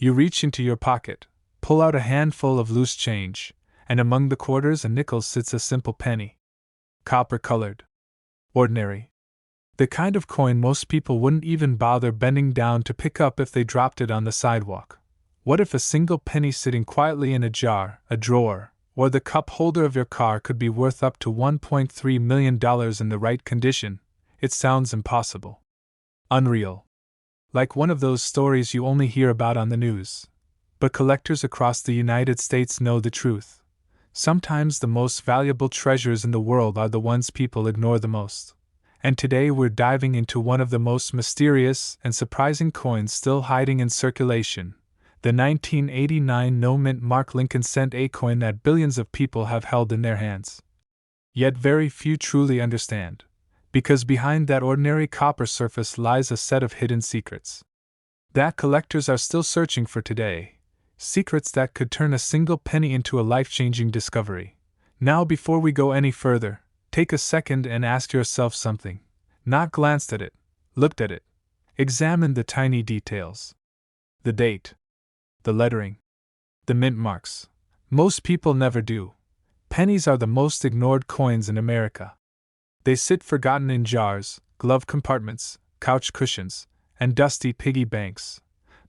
You reach into your pocket, pull out a handful of loose change, and among the quarters and nickels sits a simple penny. Copper-colored. Ordinary. The kind of coin most people wouldn't even bother bending down to pick up if they dropped it on the sidewalk. What if a single penny sitting quietly in a jar, a drawer, or the cup holder of your car could be worth up to $1.3 million in the right condition? It sounds impossible. Unreal. Like one of those stories you only hear about on the news. But collectors across the United States know the truth. Sometimes the most valuable treasures in the world are the ones people ignore the most. And today we're diving into one of the most mysterious and surprising coins still hiding in circulation, the 1989 no-mint mark Lincoln Cent, a coin that billions of people have held in their hands. Yet very few truly understand, because behind that ordinary copper surface lies a set of hidden secrets that collectors are still searching for today, secrets that could turn a single penny into a life-changing discovery. Now, before we go any further, take a second and ask yourself something. Not glanced at it, looked at it. Examine the tiny details. The date. The lettering. The mint marks. Most people never do. Pennies are the most ignored coins in America. They sit forgotten in jars, glove compartments, couch cushions, and dusty piggy banks.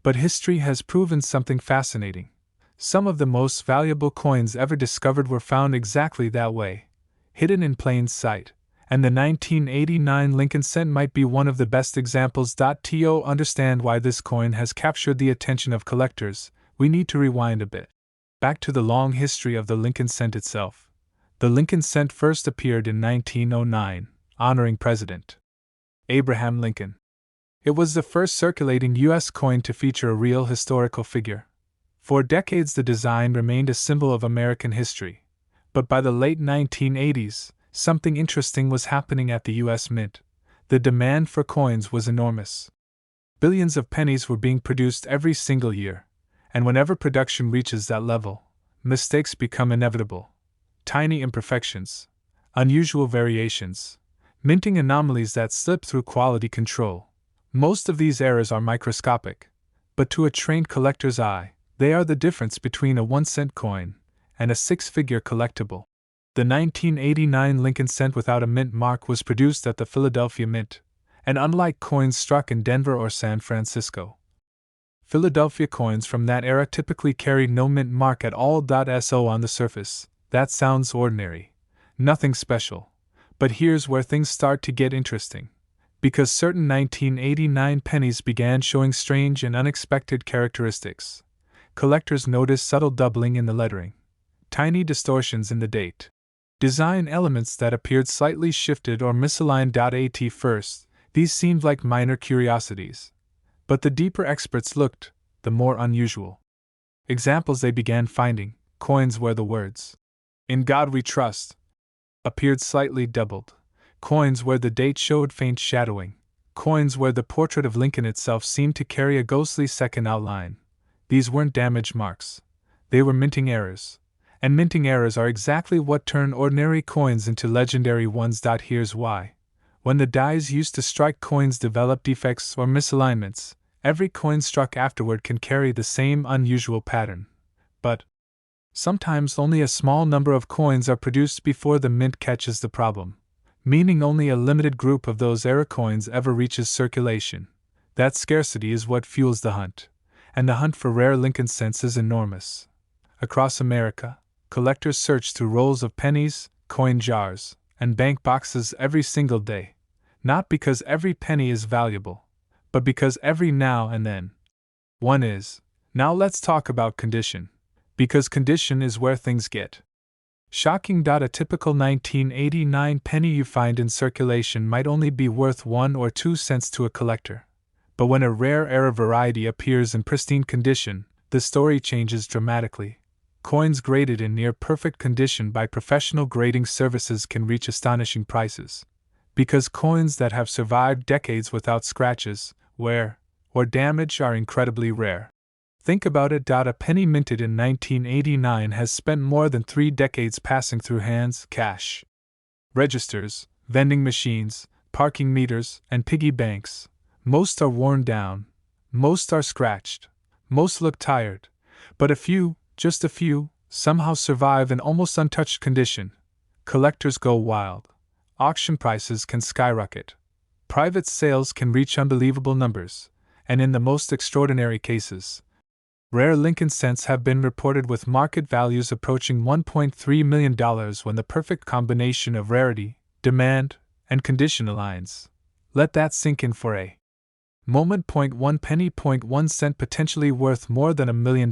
But history has proven something fascinating. Some of the most valuable coins ever discovered were found exactly that way, hidden in plain sight, and the 1989 Lincoln Cent might be one of the best examples. To understand why this coin has captured the attention of collectors, we need to rewind a bit. Back to the long history of the Lincoln Cent itself. The Lincoln Cent first appeared in 1909, honoring President Abraham Lincoln. It was the first circulating U.S. coin to feature a real historical figure. For decades the design remained a symbol of American history. But by the late 1980s, something interesting was happening at the U.S. Mint. The demand for coins was enormous. Billions of pennies were being produced every single year, and whenever production reaches that level, mistakes become inevitable. Tiny imperfections, unusual variations, minting anomalies that slip through quality control. Most of these errors are microscopic, but to a trained collector's eye, they are the difference between a 1-cent coin and a six-figure collectible. The 1989 Lincoln Cent without a mint mark was produced at the Philadelphia Mint, and unlike coins struck in Denver or San Francisco, Philadelphia coins from that era typically carried no mint mark at all. So on the surface, that sounds ordinary, nothing special. But here's where things start to get interesting. Because certain 1989 pennies began showing strange and unexpected characteristics. Collectors noticed subtle doubling in the lettering, tiny distortions in the date, design elements that appeared slightly shifted or misaligned. At first, these seemed like minor curiosities. But the deeper experts looked, the more unusual examples they began finding: coins where the words, "In God We Trust," appeared slightly doubled, coins where the date showed faint shadowing, coins where the portrait of Lincoln itself seemed to carry a ghostly second outline. These weren't damage marks. They were minting errors. And minting errors are exactly what turn ordinary coins into legendary ones. Here's why. When the dies used to strike coins develop defects or misalignments, every coin struck afterward can carry the same unusual pattern. But sometimes only a small number of coins are produced before the mint catches the problem, meaning only a limited group of those error coins ever reaches circulation. That scarcity is what fuels the hunt, and the hunt for rare Lincoln Cents is enormous. Across America, collectors search through rolls of pennies, coin jars, and bank boxes every single day, not because every penny is valuable, but because every now and then one is. Now let's talk about condition, because condition is where things get shocking. A typical 1989 penny you find in circulation might only be worth 1 or 2 cents to a collector. But when a rare error variety appears in pristine condition, the story changes dramatically. Coins graded in near-perfect condition by professional grading services can reach astonishing prices, because coins that have survived decades without scratches, wear, or damage are incredibly rare. Think about it. A penny minted in 1989 has spent more than 3 decades passing through hands, cash registers, vending machines, parking meters, and piggy banks. Most are worn down, most are scratched, Most look tired, but a few, just a few, somehow survive in almost untouched condition. Collectors go wild. Auction prices can skyrocket. Private sales can reach unbelievable numbers, and in the most extraordinary cases, rare Lincoln cents have been reported with market values approaching $1.3 million when the perfect combination of rarity, demand, and condition aligns. Let that sink in for a moment. 1 penny, 1 cent, potentially worth more than $1 million.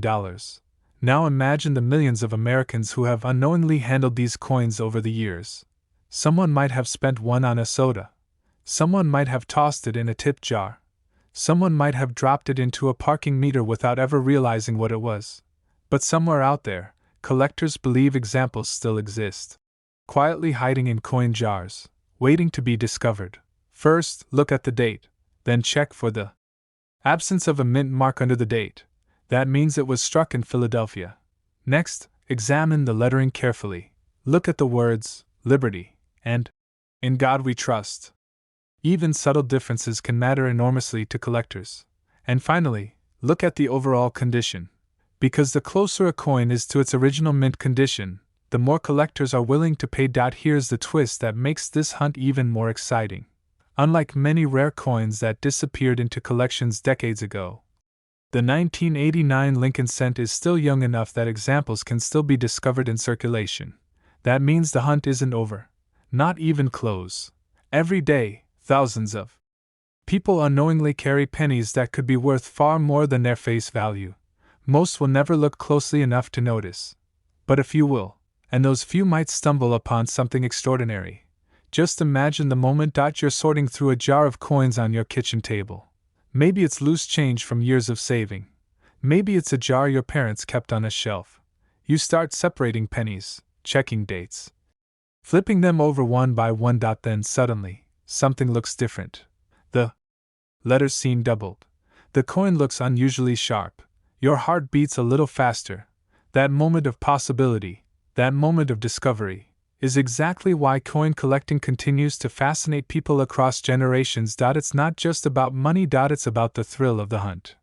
Now imagine the millions of Americans who have unknowingly handled these coins over the years. Someone might have spent one on a soda. Someone might have tossed it in a tip jar. Someone might have dropped it into a parking meter without ever realizing what it was. But somewhere out there, collectors believe examples still exist. Quietly hiding in coin jars, waiting to be discovered. First, look at the date, then check for the absence of a mint mark under the date. That means it was struck in Philadelphia. Next, examine the lettering carefully. Look at the words, Liberty, and In God We Trust. Even subtle differences can matter enormously to collectors. And finally, look at the overall condition. Because the closer a coin is to its original mint condition, the more collectors are willing to pay. Here's the twist that makes this hunt even more exciting. Unlike many rare coins that disappeared into collections decades ago, the 1989 Lincoln cent is still young enough that examples can still be discovered in circulation. That means the hunt isn't over. Not even close. Every day, thousands of people unknowingly carry pennies that could be worth far more than their face value. Most will never look closely enough to notice. But a few will, and those few might stumble upon something extraordinary. Just imagine the moment you're sorting through a jar of coins on your kitchen table. Maybe it's loose change from years of saving. Maybe it's a jar your parents kept on a shelf. You start separating pennies, checking dates, flipping them over one by one. Then suddenly, something looks different. The letters seem doubled. The coin looks unusually sharp. Your heart beats a little faster. That moment of possibility, that moment of discovery, is exactly why coin collecting continues to fascinate people across generations. It's not just about money. It's about the thrill of the hunt.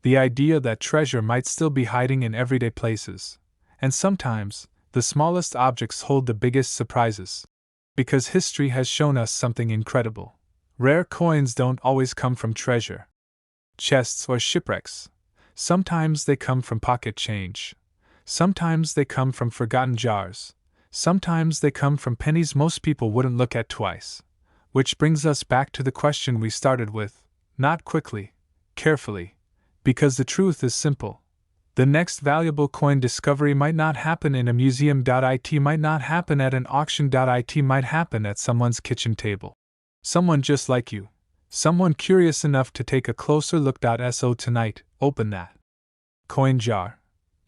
The idea that treasure might still be hiding in everyday places. And sometimes, the smallest objects hold the biggest surprises. Because history has shown us something incredible. Rare coins don't always come from treasure chests or shipwrecks. Sometimes they come from pocket change. Sometimes they come from forgotten jars. Sometimes they come from pennies most people wouldn't look at twice. Which brings us back to the question we started with. Not quickly, carefully. Because the truth is simple. The next valuable coin discovery might not happen in a museum. It might not happen at an auction. It might happen at someone's kitchen table. Someone just like you. Someone curious enough to take a closer look. So tonight, open that coin jar.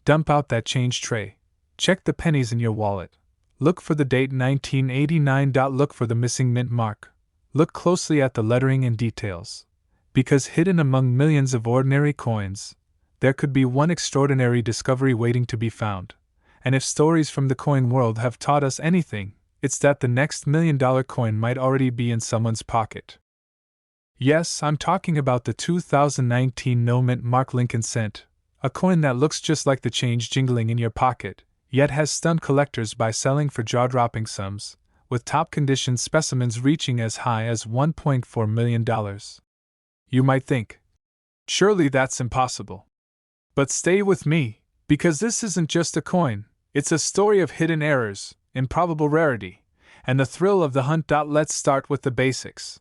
Dump out that change tray. Check the pennies in your wallet. Look for the date 1989. Look for the missing mint mark. Look closely at the lettering and details. Because hidden among millions of ordinary coins, there could be one extraordinary discovery waiting to be found. And if stories from the coin world have taught us anything, it's that the next $1 million coin might already be in someone's pocket. Yes, I'm talking about the 2019 no mint mark Lincoln cent, a coin that looks just like the change jingling in your pocket, yet has stunned collectors by selling for jaw-dropping sums, with top-condition specimens reaching as high as $1.4 million. You might think, surely that's impossible. But stay with me, because this isn't just a coin, it's a story of hidden errors, improbable rarity, and the thrill of the hunt. Let's start with the basics.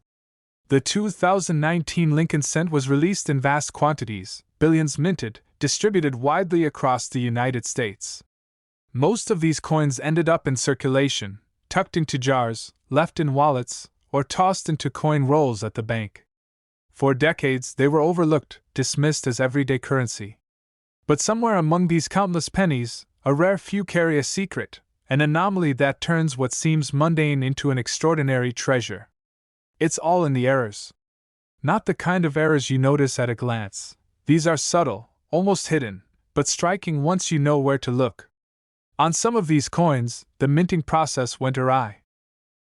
The 2019 Lincoln cent was released in vast quantities, billions minted, distributed widely across the United States. Most of these coins ended up in circulation, tucked into jars, left in wallets, or tossed into coin rolls at the bank. For decades, they were overlooked, dismissed as everyday currency. But somewhere among these countless pennies, a rare few carry a secret, an anomaly that turns what seems mundane into an extraordinary treasure. It's all in the errors. Not the kind of errors you notice at a glance. These are subtle, almost hidden, but striking once you know where to look. On some of these coins, the minting process went awry.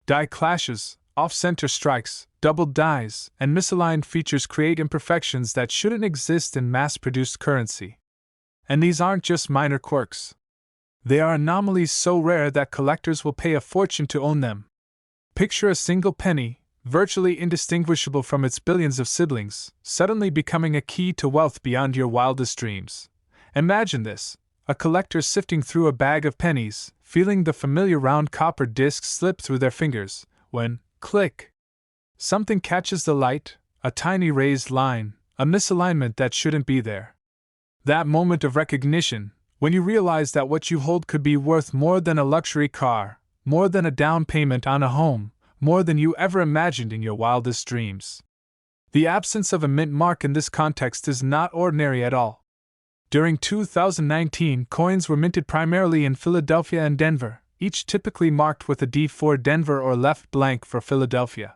Die clashes, off-center strikes, doubled dies, and misaligned features create imperfections that shouldn't exist in mass-produced currency. And these aren't just minor quirks. They are anomalies so rare that collectors will pay a fortune to own them. Picture a single penny, virtually indistinguishable from its billions of siblings, suddenly becoming a key to wealth beyond your wildest dreams. Imagine this: a collector sifting through a bag of pennies, feeling the familiar round copper disc slip through their fingers, when, click, something catches the light, a tiny raised line, a misalignment that shouldn't be there. That moment of recognition, when you realize that what you hold could be worth more than a luxury car, more than a down payment on a home, more than you ever imagined in your wildest dreams. The absence of a mint mark in this context is not ordinary at all. During 2019, coins were minted primarily in Philadelphia and Denver, each typically marked with a D for Denver or left blank for Philadelphia.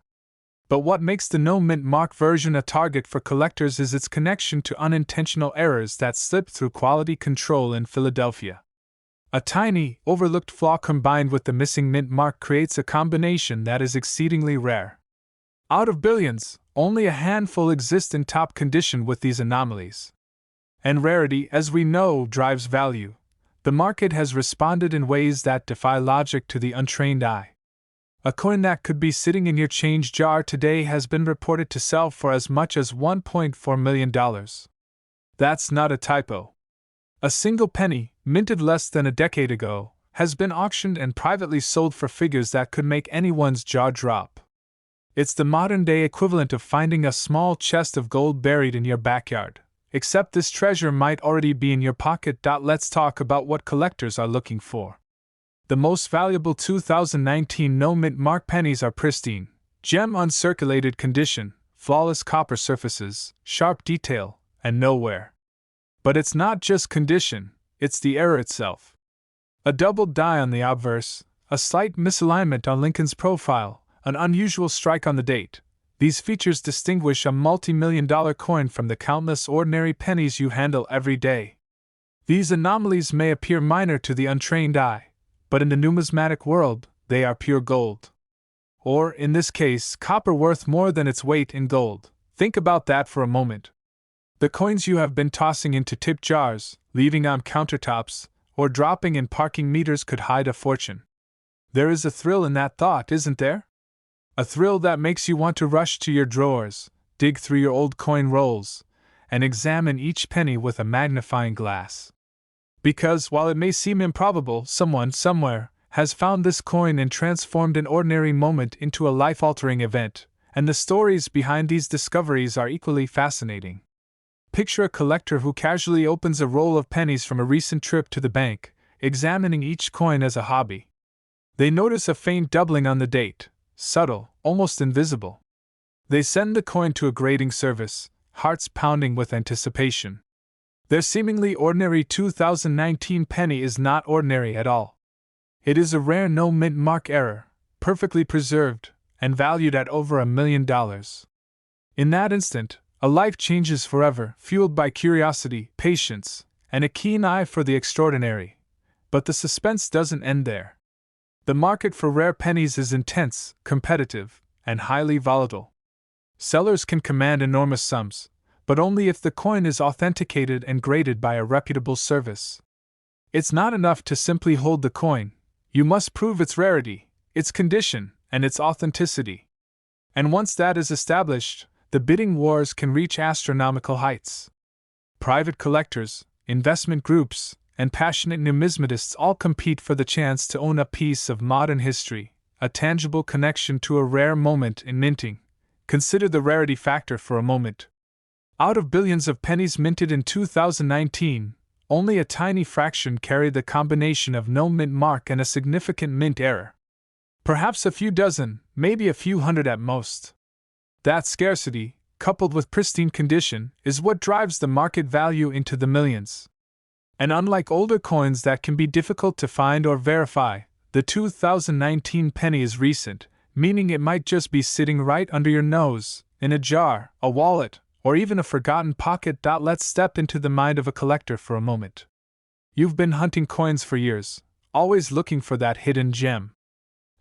But what makes the no-mint mark version a target for collectors is its connection to unintentional errors that slip through quality control in Philadelphia. A tiny, overlooked flaw combined with the missing mint mark creates a combination that is exceedingly rare. Out of billions, only a handful exist in top condition with these anomalies. And rarity, as we know, drives value. The market has responded in ways that defy logic to the untrained eye. A coin that could be sitting in your change jar today has been reported to sell for as much as $1.4 million. That's not a typo. A single penny, minted less than a decade ago, has been auctioned and privately sold for figures that could make anyone's jaw drop. It's the modern-day equivalent of finding a small chest of gold buried in your backyard. Except this treasure might already be in your pocket. Let's talk about what collectors are looking for. The most valuable 2019 no-mint mark pennies are pristine, gem-uncirculated condition, flawless copper surfaces, sharp detail, and no wear. But it's not just condition, it's the error itself. A doubled die on the obverse, a slight misalignment on Lincoln's profile, an unusual strike on the date. These features distinguish a multi-million-dollar coin from the countless ordinary pennies you handle every day. These anomalies may appear minor to the untrained eye, but in the numismatic world, they are pure gold. Or, in this case, copper worth more than its weight in gold. Think about that for a moment. The coins you have been tossing into tip jars, leaving on countertops, or dropping in parking meters could hide a fortune. There is a thrill in that thought, isn't there? A thrill that makes you want to rush to your drawers, dig through your old coin rolls, and examine each penny with a magnifying glass. Because, while it may seem improbable, someone, somewhere, has found this coin and transformed an ordinary moment into a life-altering event, and the stories behind these discoveries are equally fascinating. Picture a collector who casually opens a roll of pennies from a recent trip to the bank, examining each coin as a hobby. They notice a faint doubling on the date, subtle, almost invisible. They send the coin to a grading service, hearts pounding with anticipation. Their seemingly ordinary 2019 penny is not ordinary at all. It is a rare no-mint mark error, perfectly preserved, and valued at over $1 million. In that instant, a life changes forever, fueled by curiosity, patience, and a keen eye for the extraordinary. But the suspense doesn't end there. The market for rare pennies is intense, competitive, and highly volatile. Sellers can command enormous sums, but only if the coin is authenticated and graded by a reputable service. It's not enough to simply hold the coin. You must prove its rarity, its condition, and its authenticity. And once that is established, the bidding wars can reach astronomical heights. Private collectors, investment groups, and passionate numismatists all compete for the chance to own a piece of modern history, a tangible connection to a rare moment in minting. Consider the rarity factor for a moment. Out of billions of pennies minted in 2019, only a tiny fraction carry the combination of no mint mark and a significant mint error. Perhaps a few dozen, maybe a few hundred at most. That scarcity, coupled with pristine condition, is what drives the market value into the millions. And unlike older coins that can be difficult to find or verify, the 2019 penny is recent, meaning it might just be sitting right under your nose, in a jar, a wallet, or even a forgotten pocket. Let's step into the mind of a collector for a moment. You've been hunting coins for years, always looking for that hidden gem.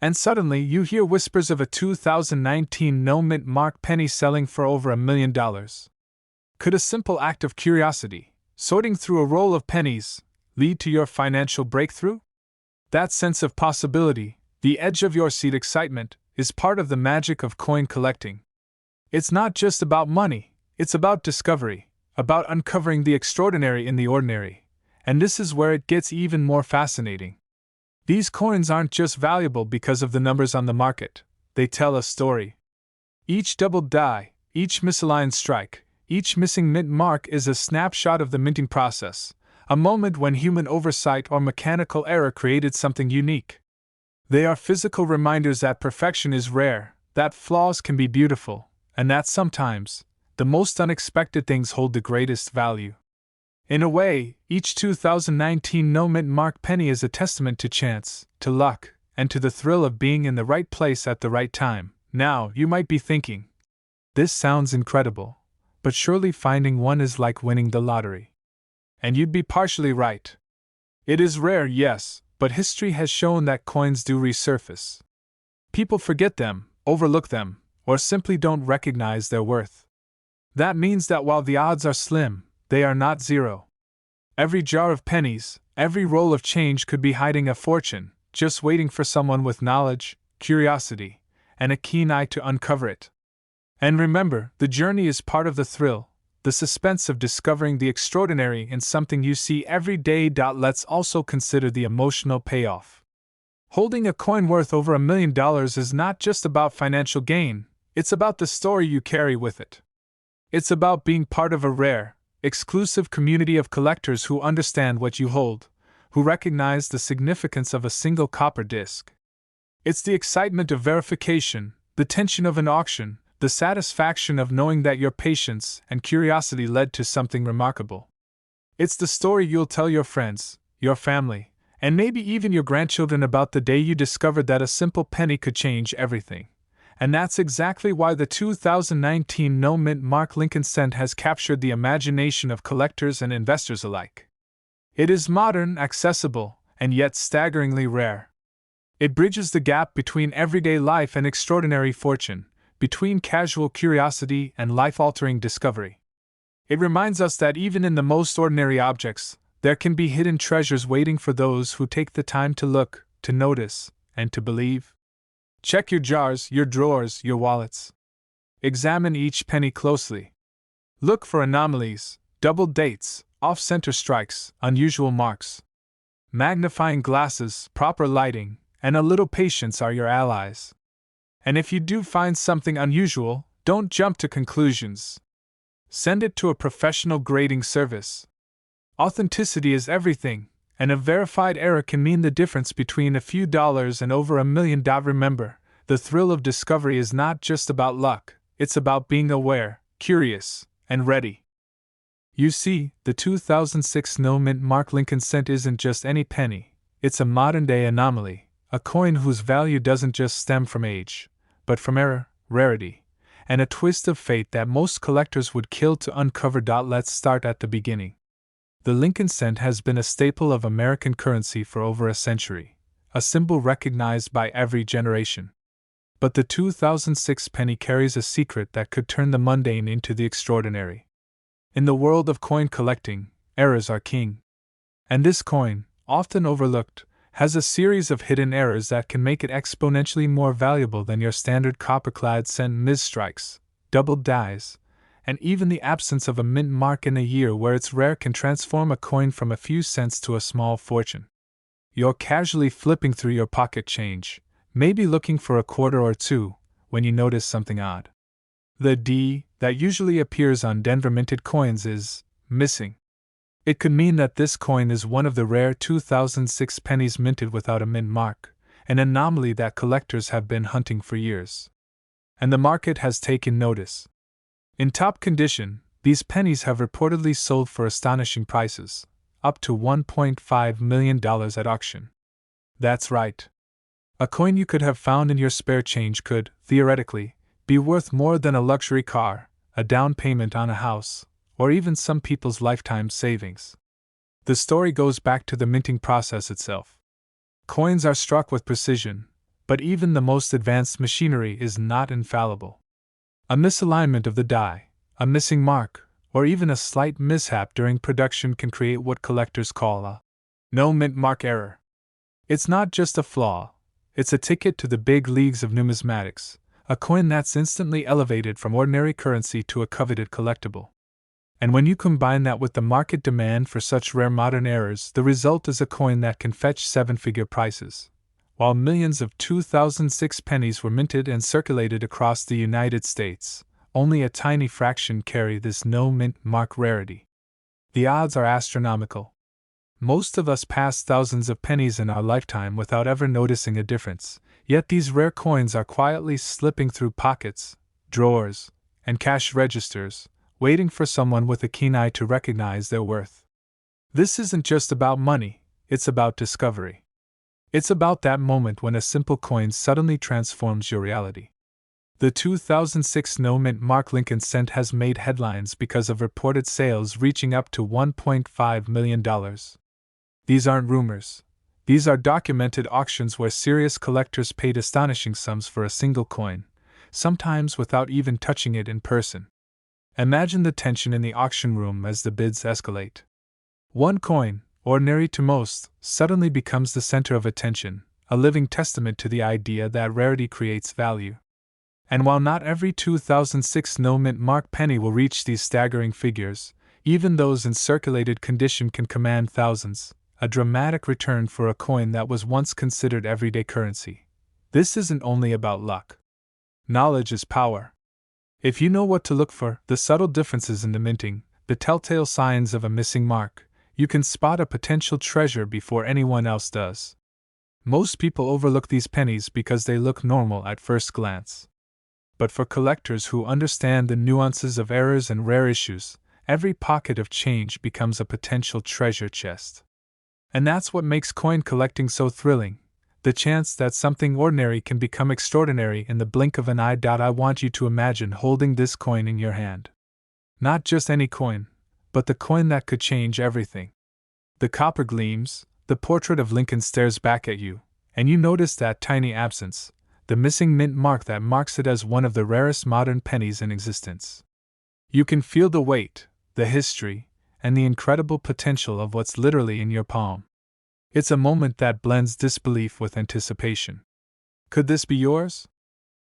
And suddenly you hear whispers of a 2019 no-mint mark penny selling for over $1 million. Could a simple act of curiosity, sorting through a roll of pennies, lead to your financial breakthrough? That sense of possibility, the edge of your seat excitement, is part of the magic of coin collecting. It's not just about money, it's about discovery, about uncovering the extraordinary in the ordinary, and this is where it gets even more fascinating. These coins aren't just valuable because of the numbers on the market, they tell a story. Each doubled die, each misaligned strike, each missing mint mark is a snapshot of the minting process, a moment when human oversight or mechanical error created something unique. They are physical reminders that perfection is rare, that flaws can be beautiful, and that sometimes, the most unexpected things hold the greatest value. In a way, each 2019 no-mint mark penny is a testament to chance, to luck, and to the thrill of being in the right place at the right time. Now, you might be thinking, this sounds incredible, but surely finding one is like winning the lottery. And you'd be partially right. It is rare, yes, but history has shown that coins do resurface. People forget them, overlook them, or simply don't recognize their worth. That means that while the odds are slim, they are not zero. Every jar of pennies, every roll of change could be hiding a fortune, just waiting for someone with knowledge, curiosity, and a keen eye to uncover it. And remember, the journey is part of the thrill, the suspense of discovering the extraordinary in something you see every day. Let's also consider the emotional payoff. Holding a coin worth over $1 million is not just about financial gain, it's about the story you carry with it. It's about being part of a rare, exclusive community of collectors who understand what you hold, who recognize the significance of a single copper disc. It's the excitement of verification, the tension of an auction, the satisfaction of knowing that your patience and curiosity led to something remarkable. It's the story you'll tell your friends, your family, and maybe even your grandchildren about the day you discovered that a simple penny could change everything. And that's exactly why the 2019 no-mint mark Lincoln cent has captured the imagination of collectors and investors alike. It is modern, accessible, and yet staggeringly rare. It bridges the gap between everyday life and extraordinary fortune, between casual curiosity and life-altering discovery. It reminds us that even in the most ordinary objects, there can be hidden treasures waiting for those who take the time to look, to notice, and to believe. Check your jars, your drawers, your wallets. Examine each penny closely. Look for anomalies, double dates, off-center strikes, unusual marks. Magnifying glasses, proper lighting, and a little patience are your allies. And if you do find something unusual, don't jump to conclusions. Send it to a professional grading service. Authenticity is everything, and a verified error can mean the difference between a few dollars and over $1 million. Remember, the thrill of discovery is not just about luck, it's about being aware, curious, and ready. You see, the 2006 no-mint mark Lincoln cent isn't just any penny, it's a modern-day anomaly, a coin whose value doesn't just stem from age, but from error, rarity, and a twist of fate that most collectors would kill to uncover. Let's start at the beginning. The Lincoln cent has been a staple of American currency for over a century, a symbol recognized by every generation. But the 2006 penny carries a secret that could turn the mundane into the extraordinary. In the world of coin collecting, errors are king. And this coin, often overlooked, has a series of hidden errors that can make it exponentially more valuable than your standard copper-clad cent. Misstrikes, doubled dies, and even the absence of a mint mark in a year where it's rare can transform a coin from a few cents to a small fortune. You're casually flipping through your pocket change, maybe looking for a quarter or two, when you notice something odd. The D that usually appears on Denver minted coins is missing. It could mean that this coin is one of the rare 2006 pennies minted without a mint mark, an anomaly that collectors have been hunting for years. And the market has taken notice. In top condition, these pennies have reportedly sold for astonishing prices, up to $1.5 million at auction. That's right. A coin you could have found in your spare change could, theoretically, be worth more than a luxury car, a down payment on a house, or even some people's lifetime savings. The story goes back to the minting process itself. Coins are struck with precision, But even the most advanced machinery is not infallible. A misalignment of the die, a missing mark, or even a slight mishap during production can create what collectors call a no mint mark error. It's not just a flaw, it's a ticket to the big leagues of numismatics, a coin that's instantly elevated from ordinary currency to a coveted collectible. And when you combine that with the market demand for such rare modern errors, the result is a coin that can fetch seven-figure prices. While millions of 2006 pennies were minted and circulated across the United States, only a tiny fraction carry this no-mint mark rarity. The odds are astronomical. Most of us pass thousands of pennies in our lifetime without ever noticing a difference, yet these rare coins are quietly slipping through pockets, drawers, and cash registers, waiting for someone with a keen eye to recognize their worth. This isn't just about money, it's about discovery. It's about that moment when a simple coin suddenly transforms your reality. The 2006 no-mint mark Lincoln cent has made headlines because of reported sales reaching up to $1.5 million. These aren't rumors. These are documented auctions where serious collectors paid astonishing sums for a single coin, sometimes without even touching it in person. Imagine the tension in the auction room as the bids escalate. One coin, ordinary to most, suddenly becomes the center of attention, a living testament to the idea that rarity creates value. And while not every 2006 no-mint mark penny will reach these staggering figures, even those in circulated condition can command thousands, a dramatic return for a coin that was once considered everyday currency. This isn't only about luck. Knowledge is power. If you know what to look for, the subtle differences in the minting, the telltale signs of a missing mark, you can spot a potential treasure before anyone else does. Most people overlook these pennies because they look normal at first glance. But for collectors who understand the nuances of errors and rare issues, every pocket of change becomes a potential treasure chest. And that's what makes coin collecting so thrilling, the chance that something ordinary can become extraordinary in the blink of an eye. I want you to imagine holding this coin in your hand. Not just any coin, but the coin that could change everything. The copper gleams, the portrait of Lincoln stares back at you, and you notice that tiny absence, the missing mint mark that marks it as one of the rarest modern pennies in existence. You can feel the weight, the history, and the incredible potential of what's literally in your palm. It's a moment that blends disbelief with anticipation. Could this be yours?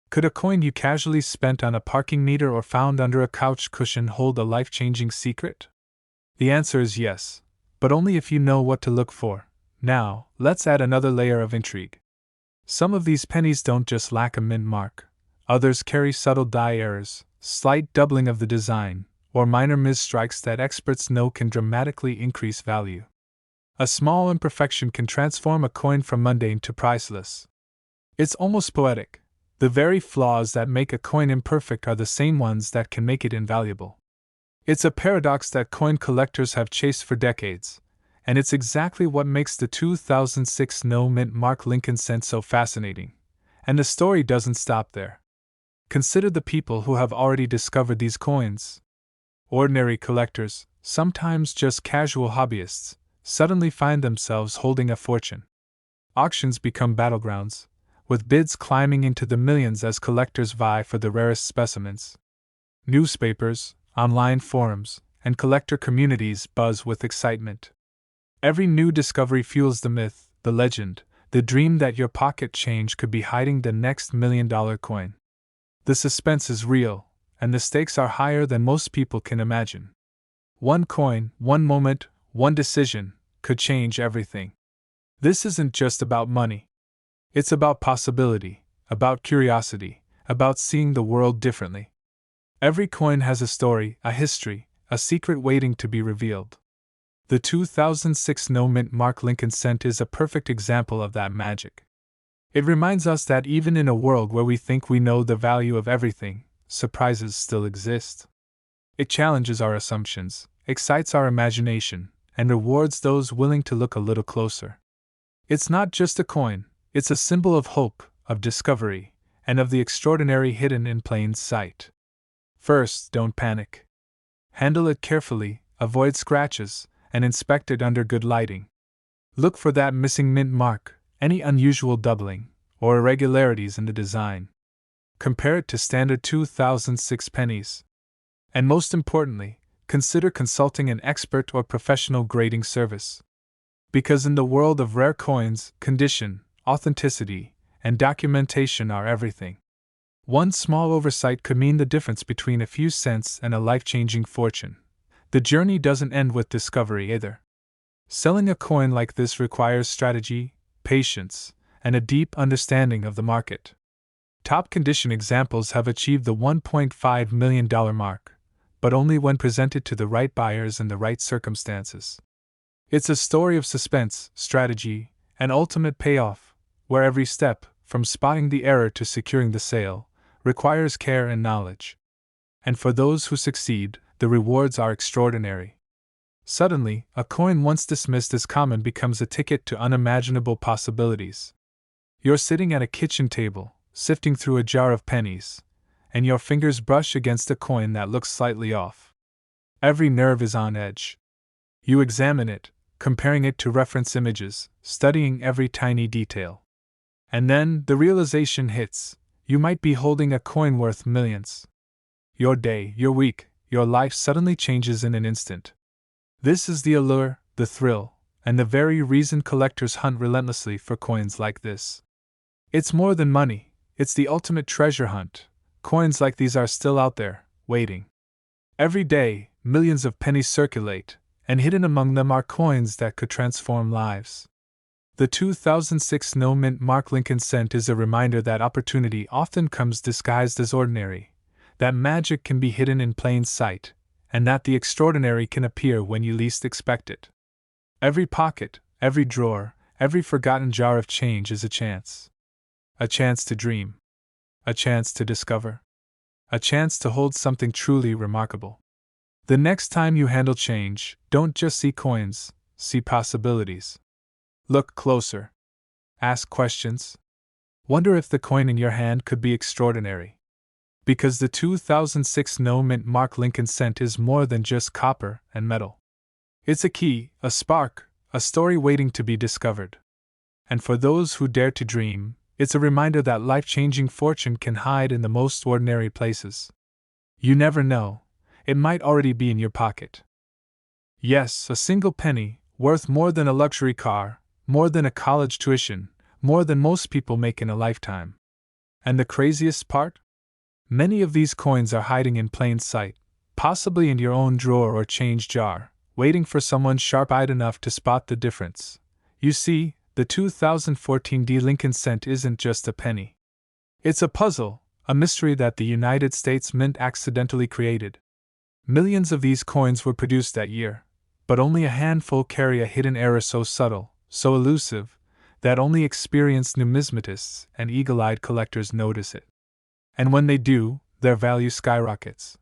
Could a coin you casually spent on a parking meter or found under a couch cushion hold a life-changing secret? The answer is yes, but only if you know what to look for. Now, let's add another layer of intrigue. Some of these pennies don't just lack a mint mark. Others carry subtle die errors, slight doubling of the design, or minor misstrikes that experts know can dramatically increase value. A small imperfection can transform a coin from mundane to priceless. It's almost poetic. The very flaws that make a coin imperfect are the same ones that can make it invaluable. It's a paradox that coin collectors have chased for decades, and it's exactly what makes the 2006 no-mint mark Lincoln cent so fascinating. And the story doesn't stop there. Consider the people who have already discovered these coins. Ordinary collectors, sometimes just casual hobbyists, suddenly find themselves holding a fortune. Auctions become battlegrounds, with bids climbing into the millions as collectors vie for the rarest specimens. Newspapers, online forums, and collector communities buzz with excitement. Every new discovery fuels the myth, the legend, the dream that your pocket change could be hiding the next $1,000,000 coin. The suspense is real, and the stakes are higher than most people can imagine. One coin, one moment, one decision, could change everything. This isn't just about money. It's about possibility, about curiosity, about seeing the world differently. Every coin has a story, a history, a secret waiting to be revealed. The 2006 no-mint mark Lincoln cent is a perfect example of that magic. It reminds us that even in a world where we think we know the value of everything, surprises still exist. It challenges our assumptions, excites our imagination, and rewards those willing to look a little closer. It's not just a coin, it's a symbol of hope, of discovery, and of the extraordinary hidden in plain sight. First, don't panic. Handle it carefully, avoid scratches, and inspect it under good lighting. Look for that missing mint mark, any unusual doubling, or irregularities in the design. Compare it to standard 2006 pennies. And most importantly, consider consulting an expert or professional grading service. Because in the world of rare coins, condition, authenticity, and documentation are everything. One small oversight could mean the difference between a few cents and a life-changing fortune. The journey doesn't end with discovery either. Selling a coin like this requires strategy, patience, and a deep understanding of the market. Top condition examples have achieved the $1.5 million mark, but only when presented to the right buyers in the right circumstances. It's a story of suspense, strategy, and ultimate payoff, where every step, from spotting the error to securing the sale, requires care and knowledge. And for those who succeed, the rewards are extraordinary. Suddenly, a coin once dismissed as common becomes a ticket to unimaginable possibilities. You're sitting at a kitchen table, sifting through a jar of pennies, and your fingers brush against a coin that looks slightly off. Every nerve is on edge. You examine it, comparing it to reference images, studying every tiny detail. And then the realization hits: you might be holding a coin worth millions. Your day, your week, your life suddenly changes in an instant. This is the allure, the thrill, and the very reason collectors hunt relentlessly for coins like this. It's more than money, it's the ultimate treasure hunt. Coins like these are still out there, waiting. Every day, millions of pennies circulate, and hidden among them are coins that could transform lives. The 2006 no-mint Mark Lincoln cent is a reminder that opportunity often comes disguised as ordinary, that magic can be hidden in plain sight, and that the extraordinary can appear when you least expect it. Every pocket, every drawer, every forgotten jar of change is a chance. A chance to dream. A chance to discover. A chance to hold something truly remarkable. The next time you handle change, don't just see coins, see possibilities. Look closer. Ask questions. Wonder if the coin in your hand could be extraordinary. Because the 2006 no-mint Mark Lincoln cent is more than just copper and metal. It's a key, a spark, a story waiting to be discovered. And for those who dare to dream, it's a reminder that life-changing fortune can hide in the most ordinary places. You never know, it might already be in your pocket. Yes, a single penny, worth more than a luxury car, more than a college tuition, more than most people make in a lifetime. And the craziest part? Many of these coins are hiding in plain sight, possibly in your own drawer or change jar, waiting for someone sharp-eyed enough to spot the difference. You see, the 2014 Lincoln cent isn't just a penny. It's a puzzle, a mystery that the United States Mint accidentally created. Millions of these coins were produced that year, but only a handful carry a hidden error so subtle, so elusive, that only experienced numismatists and eagle-eyed collectors notice it. And when they do, their value skyrockets.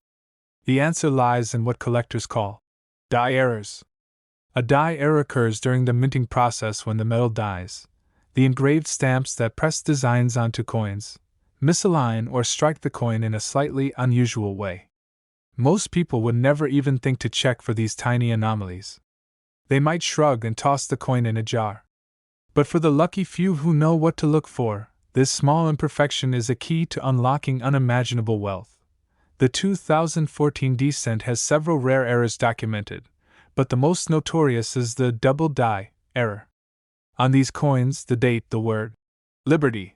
The answer lies in what collectors call die errors. A die error occurs during the minting process when the metal dies. The engraved stamps that press designs onto coins misalign or strike the coin in a slightly unusual way. Most people would never even think to check for these tiny anomalies. They might shrug and toss the coin in a jar. But for the lucky few who know what to look for, this small imperfection is a key to unlocking unimaginable wealth. The 2014 cent has several rare errors documented, but the most notorious is the double die error. On these coins, the date, the word Liberty,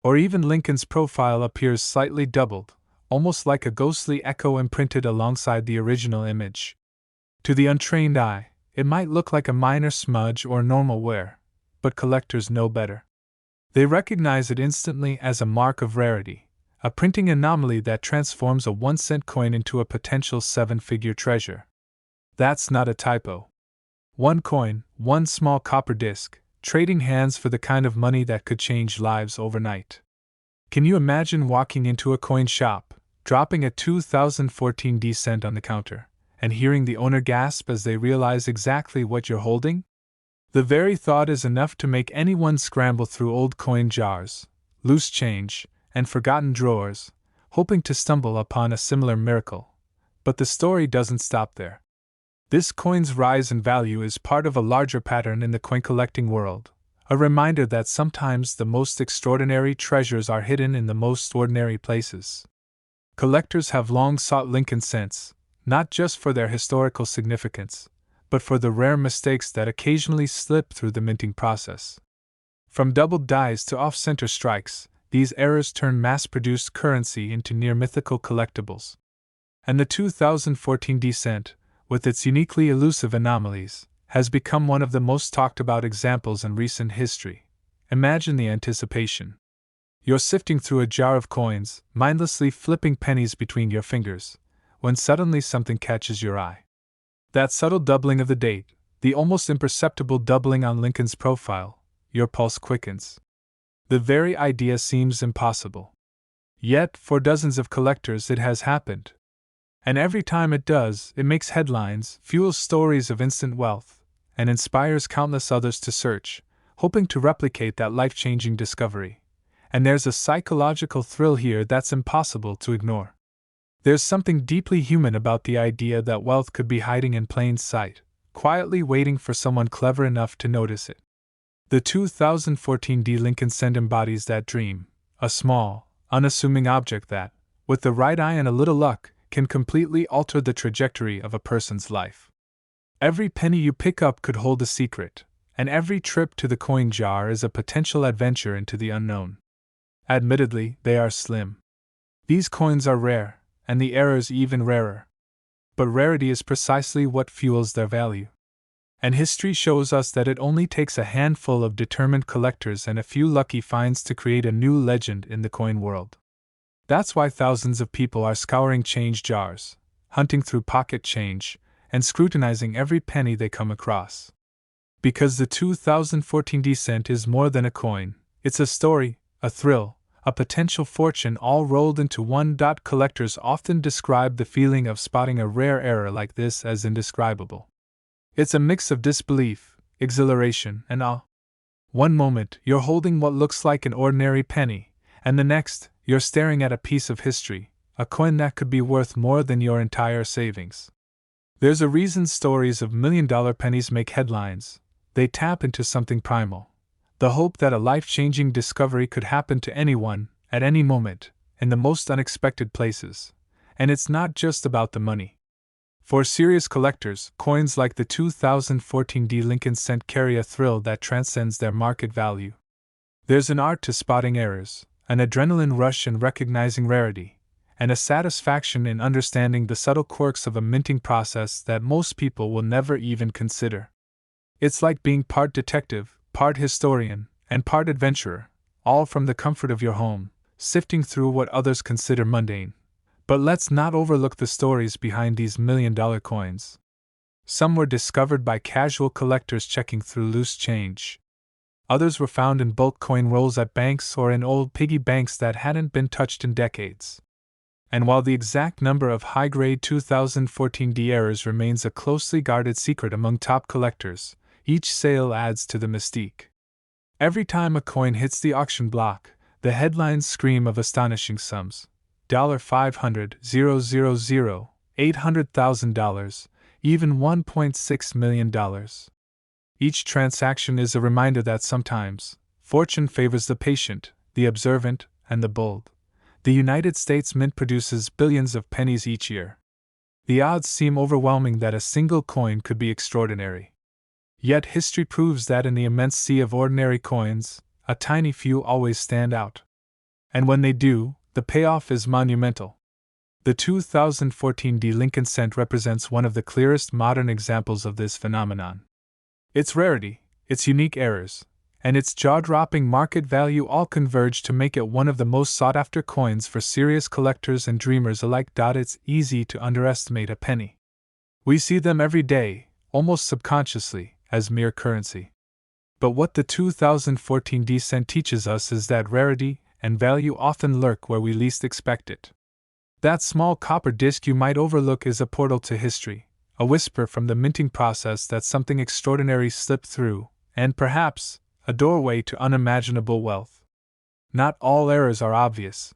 or even Lincoln's profile appears slightly doubled, almost like a ghostly echo imprinted alongside the original image. To the untrained eye, it might look like a minor smudge or normal wear, but collectors know better. They recognize it instantly as a mark of rarity, a printing anomaly that transforms a 1-cent coin into a potential 7-figure treasure. That's not a typo. One coin, one small copper disc, trading hands for the kind of money that could change lives overnight. Can you imagine walking into a coin shop, dropping a 2014 cent on the counter, and hearing the owner gasp as they realize exactly what you're holding? The very thought is enough to make anyone scramble through old coin jars, loose change, and forgotten drawers, hoping to stumble upon a similar miracle. But the story doesn't stop there. This coin's rise in value is part of a larger pattern in the coin collecting world, A reminder that sometimes the most extraordinary treasures are hidden in the most ordinary places. Collectors have long sought Lincoln cents, not just for their historical significance, but for the rare mistakes that occasionally slip through the minting process. From doubled dies to off-center strikes, these errors turn mass-produced currency into near-mythical collectibles. And the 2014 D cent, with its uniquely elusive anomalies, has become one of the most talked-about examples in recent history. Imagine the anticipation. You're sifting through a jar of coins, mindlessly flipping pennies between your fingers, when suddenly something catches your eye. That subtle doubling of the date, the almost imperceptible doubling on Lincoln's profile, your pulse quickens. The very idea seems impossible. Yet, for dozens of collectors, it has happened. And every time it does, it makes headlines, fuels stories of instant wealth, and inspires countless others to search, hoping to replicate that life-changing discovery. And there's a psychological thrill here that's impossible to ignore. There's something deeply human about the idea that wealth could be hiding in plain sight, quietly waiting for someone clever enough to notice it. The 2014 D Lincoln cent embodies that dream, a small, unassuming object that, with the right eye and a little luck, can completely alter the trajectory of a person's life. Every penny you pick up could hold a secret, and every trip to the coin jar is a potential adventure into the unknown. Admittedly, they are slim. These coins are rare, and the errors even rarer. But rarity is precisely what fuels their value. And history shows us that it only takes a handful of determined collectors and a few lucky finds to create a new legend in the coin world. That's why thousands of people are scouring change jars, hunting through pocket change, and scrutinizing every penny they come across. Because the 2014 D cent is more than a coin, it's a story, a thrill, a potential fortune all rolled into one. Collectors often describe the feeling of spotting a rare error like this as indescribable. It's a mix of disbelief, exhilaration, and awe. One moment, you're holding what looks like an ordinary penny, and the next, you're staring at a piece of history, a coin that could be worth more than your entire savings. There's a reason stories of million-dollar pennies make headlines. They tap into something primal. The hope that a life-changing discovery could happen to anyone, at any moment, in the most unexpected places. And it's not just about the money. For serious collectors, coins like the 2014 D Lincoln cent carry a thrill that transcends their market value. There's an art to spotting errors, an adrenaline rush in recognizing rarity, and a satisfaction in understanding the subtle quirks of a minting process that most people will never even consider. It's like being part detective, part historian, and part adventurer, all from the comfort of your home, sifting through what others consider mundane. But let's not overlook the stories behind these million-dollar coins. Some were discovered by casual collectors checking through loose change. Others were found in bulk coin rolls at banks or in old piggy banks that hadn't been touched in decades. And while the exact number of high-grade 2014 D errors remains a closely guarded secret among top collectors, each sale adds to the mystique. Every time a coin hits the auction block, the headlines scream of astonishing sums. $500, $000, $800,000, even $1.6 million. Each transaction is a reminder that sometimes, fortune favors the patient, the observant, and the bold. The United States Mint produces billions of pennies each year. The odds seem overwhelming that a single coin could be extraordinary. Yet history proves that in the immense sea of ordinary coins, a tiny few always stand out. And when they do, the payoff is monumental. The 2014 D Lincoln cent represents one of the clearest modern examples of this phenomenon. Its rarity, its unique errors, and its jaw-dropping market value all converge to make it one of the most sought-after coins for serious collectors and dreamers alike. It's easy to underestimate a penny. We see them every day, almost subconsciously, as mere currency. But what the 2014 D cent teaches us is that rarity and value often lurk where we least expect it. That small copper disc you might overlook is a portal to history, a whisper from the minting process that something extraordinary slipped through, and perhaps, a doorway to unimaginable wealth. Not all errors are obvious.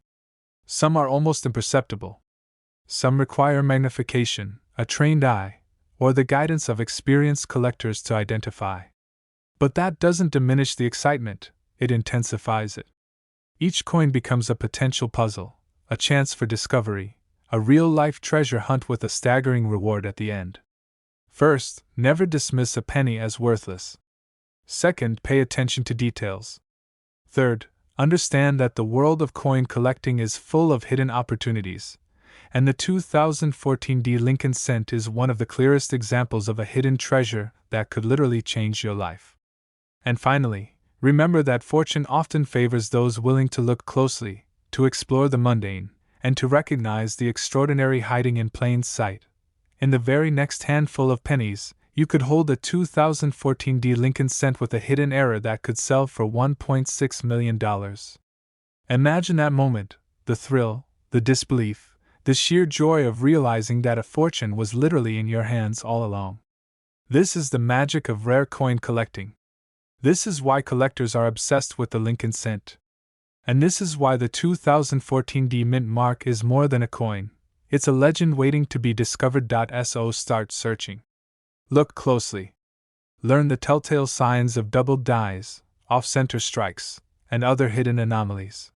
Some are almost imperceptible. Some require magnification, a trained eye, or the guidance of experienced collectors to identify. But that doesn't diminish the excitement, it intensifies it. Each coin becomes a potential puzzle, a chance for discovery, a real-life treasure hunt with a staggering reward at the end. First, never dismiss a penny as worthless. Second, pay attention to details. Third, understand that the world of coin collecting is full of hidden opportunities, and the 2014 Lincoln cent is one of the clearest examples of a hidden treasure that could literally change your life. And finally, remember that fortune often favors those willing to look closely, to explore the mundane, and to recognize the extraordinary hiding in plain sight. In the very next handful of pennies, you could hold a 2014 Lincoln cent with a hidden error that could sell for $1.6 million. Imagine that moment, the thrill, the disbelief, the sheer joy of realizing that a fortune was literally in your hands all along. This is the magic of rare coin collecting. This is why collectors are obsessed with the Lincoln cent. And this is why the 2014 mint mark is more than a coin, it's a legend waiting to be discovered. So start searching. Look closely. Learn the telltale signs of doubled dies, off-center strikes, and other hidden anomalies.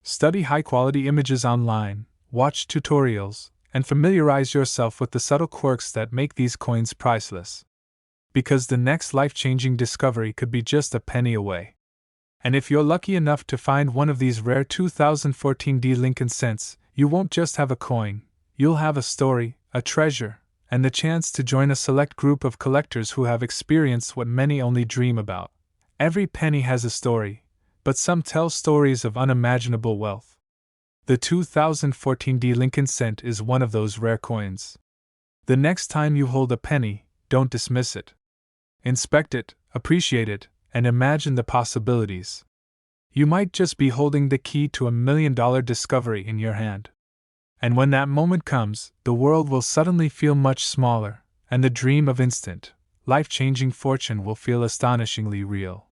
Study high-quality images online, watch tutorials, and familiarize yourself with the subtle quirks that make these coins priceless. Because the next life-changing discovery could be just a penny away. And if you're lucky enough to find one of these rare 2014 Lincoln cents, you won't just have a coin, you'll have a story, a treasure, and the chance to join a select group of collectors who have experienced what many only dream about. Every penny has a story, but some tell stories of unimaginable wealth. The 2014 Lincoln cent is one of those rare coins. The next time you hold a penny, don't dismiss it. Inspect it, appreciate it, and imagine the possibilities. You might just be holding the key to $1 million discovery in your hand. And when that moment comes, the world will suddenly feel much smaller, and the dream of instant, life-changing fortune will feel astonishingly real.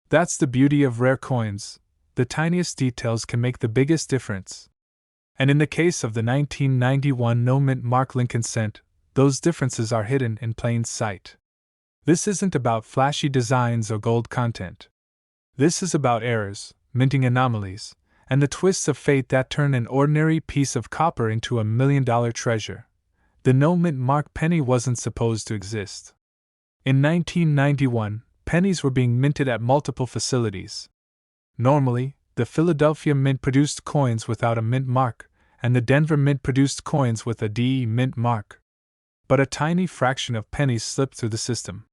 That's the beauty of rare coins. The tiniest details can make the biggest difference. And in the case of the 1991 no-mint mark Lincoln cent, those differences are hidden in plain sight. This isn't about flashy designs or gold content. This is about errors, minting anomalies, and the twists of fate that turn an ordinary piece of copper into $1 million treasure. The no-mint mark penny wasn't supposed to exist. In 1991, pennies were being minted at multiple facilities. Normally, the Philadelphia Mint produced coins without a mint mark, and the Denver Mint produced coins with a DE mint mark. But a tiny fraction of pennies slipped through the system.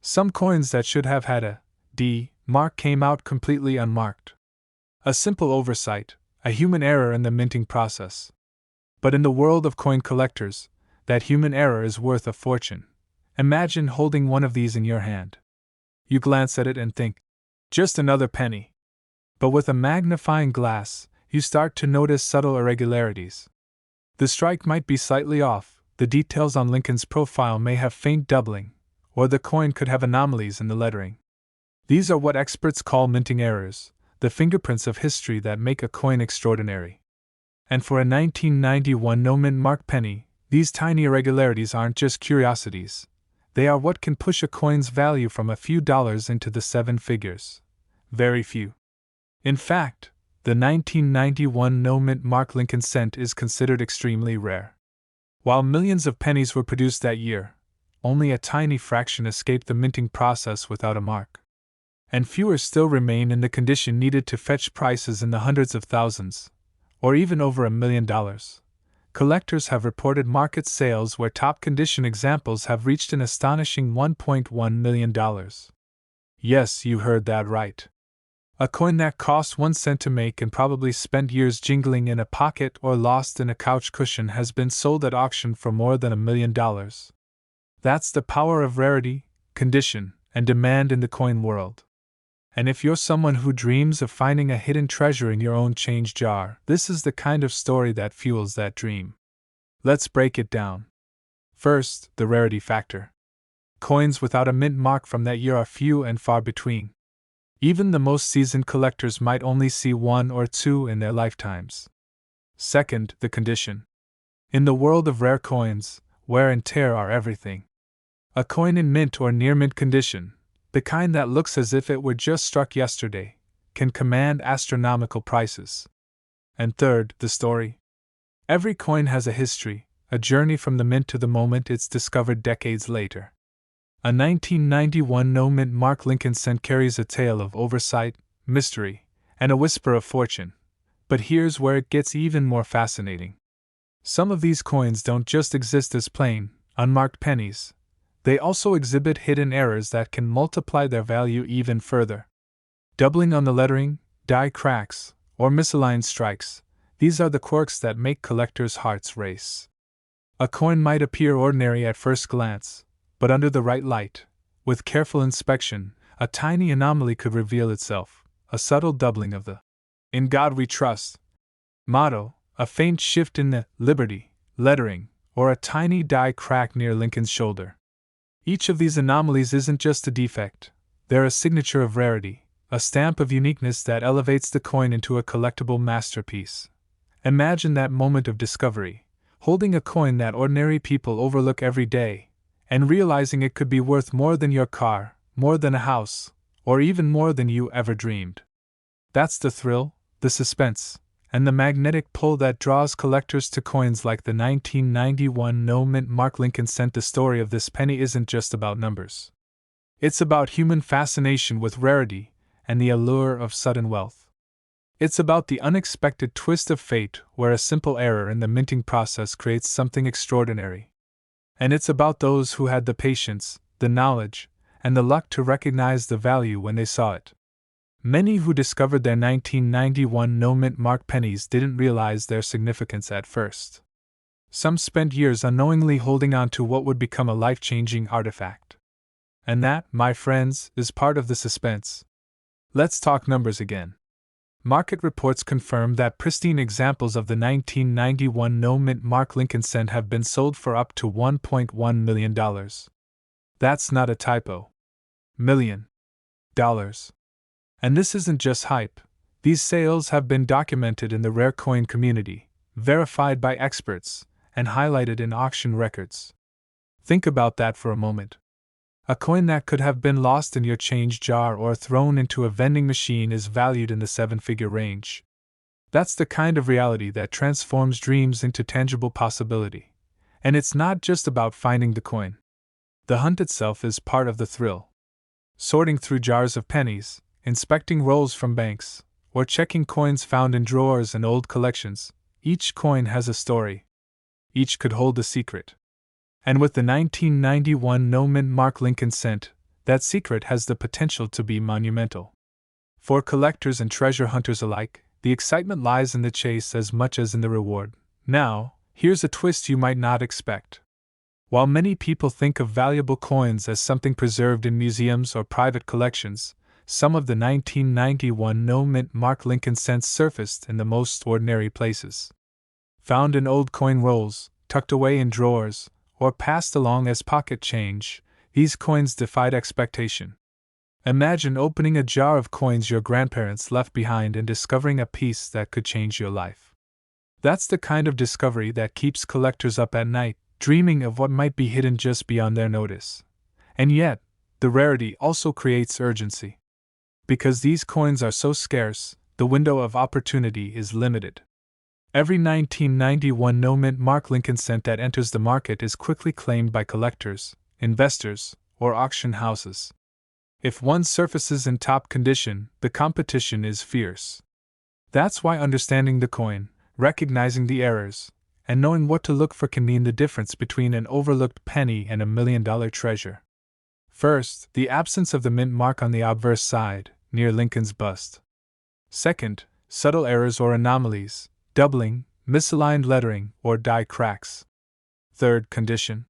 Some coins that should have had a D mark came out completely unmarked. A simple oversight, a human error in the minting process. But in the world of coin collectors, that human error is worth a fortune. Imagine holding one of these in your hand. You glance at it and think, just another penny. But with a magnifying glass, you start to notice subtle irregularities. The strike might be slightly off, the details on Lincoln's profile may have faint doubling, or the coin could have anomalies in the lettering. These are what experts call minting errors, the fingerprints of history that make a coin extraordinary. And for a 1991 no-mint mark penny, these tiny irregularities aren't just curiosities. They are what can push a coin's value from a few dollars into the seven figures. Very few. In fact, the 1991 no-mint mark Lincoln cent is considered extremely rare. While millions of pennies were produced that year, only a tiny fraction escaped the minting process without a mark. And fewer still remain in the condition needed to fetch prices in the hundreds of thousands, or even over $1 million. Collectors have reported market sales where top condition examples have reached an astonishing $1.1 million. Yes, you heard that right. A coin that cost 1 cent to make and probably spent years jingling in a pocket or lost in a couch cushion has been sold at auction for more than $1 million. That's the power of rarity, condition, and demand in the coin world. And if you're someone who dreams of finding a hidden treasure in your own change jar, this is the kind of story that fuels that dream. Let's break it down. First, the rarity factor. Coins without a mint mark from that year are few and far between. Even the most seasoned collectors might only see one or two in their lifetimes. Second, the condition. In the world of rare coins, wear and tear are everything. A coin in mint or near mint condition, the kind that looks as if it were just struck yesterday, can command astronomical prices. And third, the story. Every coin has a history, a journey from the mint to the moment it's discovered decades later. A 1991 no-mint Mark Lincoln cent carries a tale of oversight, mystery, and a whisper of fortune. But here's where it gets even more fascinating. Some of these coins don't just exist as plain, unmarked pennies. They also exhibit hidden errors that can multiply their value even further. Doubling on the lettering, die cracks, or misaligned strikes, these are the quirks that make collectors' hearts race. A coin might appear ordinary at first glance, but under the right light, with careful inspection, a tiny anomaly could reveal itself, a subtle doubling of the "In God We Trust" motto, a faint shift in the "Liberty" lettering, or a tiny die crack near Lincoln's shoulder. Each of these anomalies isn't just a defect, they're a signature of rarity, a stamp of uniqueness that elevates the coin into a collectible masterpiece. Imagine that moment of discovery, holding a coin that ordinary people overlook every day, and realizing it could be worth more than your car, more than a house, or even more than you ever dreamed. That's the thrill, the suspense, and the magnetic pull that draws collectors to coins like the 1991 no-mint Mark Lincoln cent. The story of this penny isn't just about numbers. It's about human fascination with rarity and the allure of sudden wealth. It's about the unexpected twist of fate where a simple error in the minting process creates something extraordinary. And it's about those who had the patience, the knowledge, and the luck to recognize the value when they saw it. Many who discovered their 1991 no-mint Mark pennies didn't realize their significance at first. Some spent years unknowingly holding on to what would become a life-changing artifact. And that, my friends, is part of the suspense. Let's talk numbers again. Market reports confirm that pristine examples of the 1991 no-mint Mark Lincoln cent have been sold for up to $1.1 million. That's not a typo. $1 million. And this isn't just hype. These sales have been documented in the rare coin community, verified by experts, and highlighted in auction records. Think about that for a moment. A coin that could have been lost in your change jar or thrown into a vending machine is valued in the seven-figure range. That's the kind of reality that transforms dreams into tangible possibility. And it's not just about finding the coin. The hunt itself is part of the thrill. Sorting through jars of pennies, inspecting rolls from banks, or checking coins found in drawers and old collections, each coin has a story. Each could hold a secret. And with the 1991 no-mint Mark Lincoln cent, that secret has the potential to be monumental. For collectors and treasure hunters alike, the excitement lies in the chase as much as in the reward. Now, here's a twist you might not expect. While many people think of valuable coins as something preserved in museums or private collections, some of the 1991 no-mint Mark Lincoln cents surfaced in the most ordinary places. Found in old coin rolls, tucked away in drawers, or passed along as pocket change, these coins defied expectation. Imagine opening a jar of coins your grandparents left behind and discovering a piece that could change your life. That's the kind of discovery that keeps collectors up at night, dreaming of what might be hidden just beyond their notice. And yet, the rarity also creates urgency. Because these coins are so scarce, the window of opportunity is limited. Every 1991 no-mint Mark Lincoln cent that enters the market is quickly claimed by collectors, investors, or auction houses. If one surfaces in top condition, the competition is fierce. That's why understanding the coin, recognizing the errors, and knowing what to look for can mean the difference between an overlooked penny and $1 million treasure. First, the absence of the mint mark on the obverse side, near Lincoln's bust. Second, subtle errors or anomalies, doubling, misaligned lettering, or die cracks. Third, condition.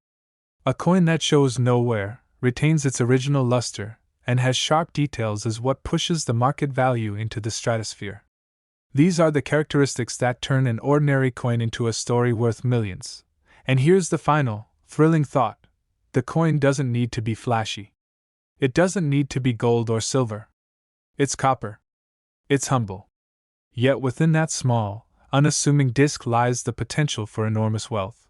A coin that shows no wear, retains its original luster, and has sharp details is what pushes the market value into the stratosphere. These are the characteristics that turn an ordinary coin into a story worth millions. And here's the final, thrilling thought. The coin doesn't need to be flashy. It doesn't need to be gold or silver. It's copper. It's humble. Yet within that small, unassuming disc lies the potential for enormous wealth.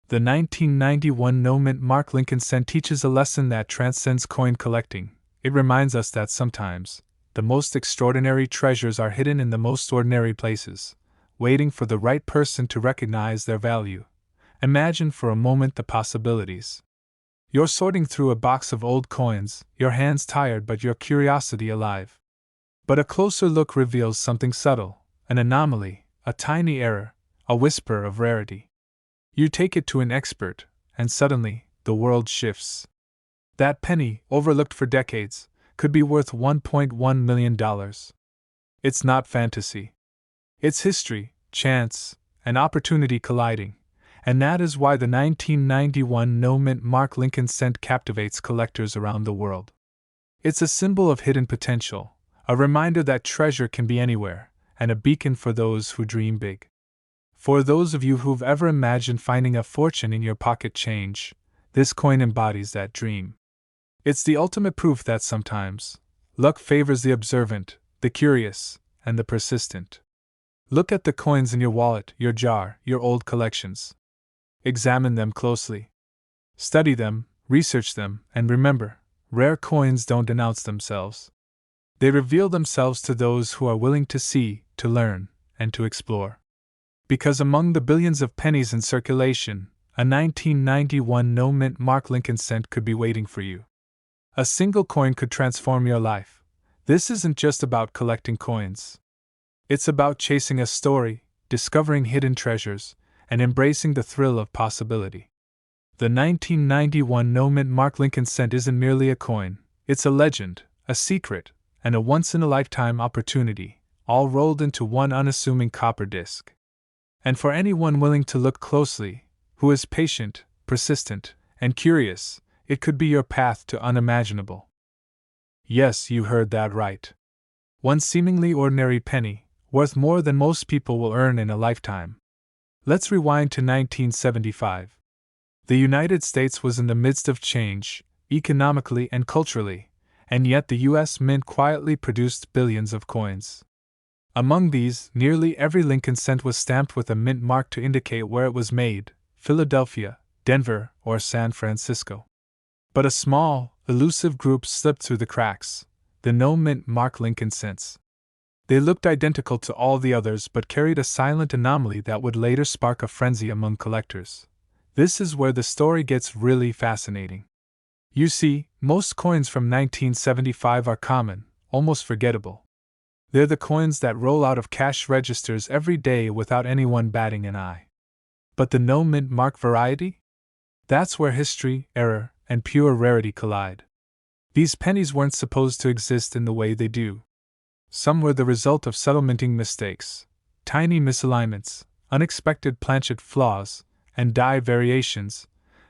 The 1991 no-mint Mark Lincoln cent teaches a lesson that transcends coin collecting. it reminds us that sometimes, the most extraordinary treasures are hidden in the most ordinary places, waiting for the right person to recognize their value. Imagine for a moment the possibilities. You're sorting through a box of old coins, your hands tired but your curiosity alive. But a closer look reveals something subtle, an anomaly, a tiny error, a whisper of rarity. You take it to an expert, and suddenly, the world shifts. That penny, overlooked for decades, could be worth $1.1 million. It's not fantasy. It's history, chance, and opportunity colliding, and that is why the 1991 no-mint mark Lincoln cent captivates collectors around the world. It's a symbol of hidden potential, a reminder that treasure can be anywhere, and a beacon for those who dream big. For those of you who've ever imagined finding a fortune in your pocket change, this coin embodies that dream. It's the ultimate proof that sometimes, luck favors the observant, the curious, and the persistent. Look at the coins in your wallet, your jar, your old collections. Examine them closely. Study them, research them, and remember, rare coins don't announce themselves. They reveal themselves to those who are willing to see, to learn, and to explore. Because among the billions of pennies in circulation, a 1991 no-mint mark Lincoln cent could be waiting for you. A single coin could transform your life. This isn't just about collecting coins. It's about chasing a story, discovering hidden treasures, and embracing the thrill of possibility. The 1991 no-mint mark Lincoln cent isn't merely a coin, it's a legend, a secret, and a once-in-a-lifetime opportunity, all rolled into one unassuming copper disc. And for anyone willing to look closely, who is patient, persistent, and curious, it could be your path to unimaginable. Yes, you heard that right. One seemingly ordinary penny, worth more than most people will earn in a lifetime. Let's rewind to 1975. The United States was in the midst of change, economically and culturally, and yet the U.S. Mint quietly produced billions of coins. Among these, nearly every Lincoln cent was stamped with a mint mark to indicate where it was made: Philadelphia, Denver, or San Francisco. But a small, elusive group slipped through the cracks: the no-mint mark Lincoln cents. They looked identical to all the others but carried a silent anomaly that would later spark a frenzy among collectors. This is where the story gets really fascinating. You see, most coins from 1975 are common, almost forgettable. They're the coins that roll out of cash registers every day without anyone batting an eye. But the no-mint mark variety? That's where history, error, and pure rarity collide. These pennies weren't supposed to exist in the way they do. Some were the result of subtle minting mistakes, tiny misalignments, unexpected planchet flaws, and die variations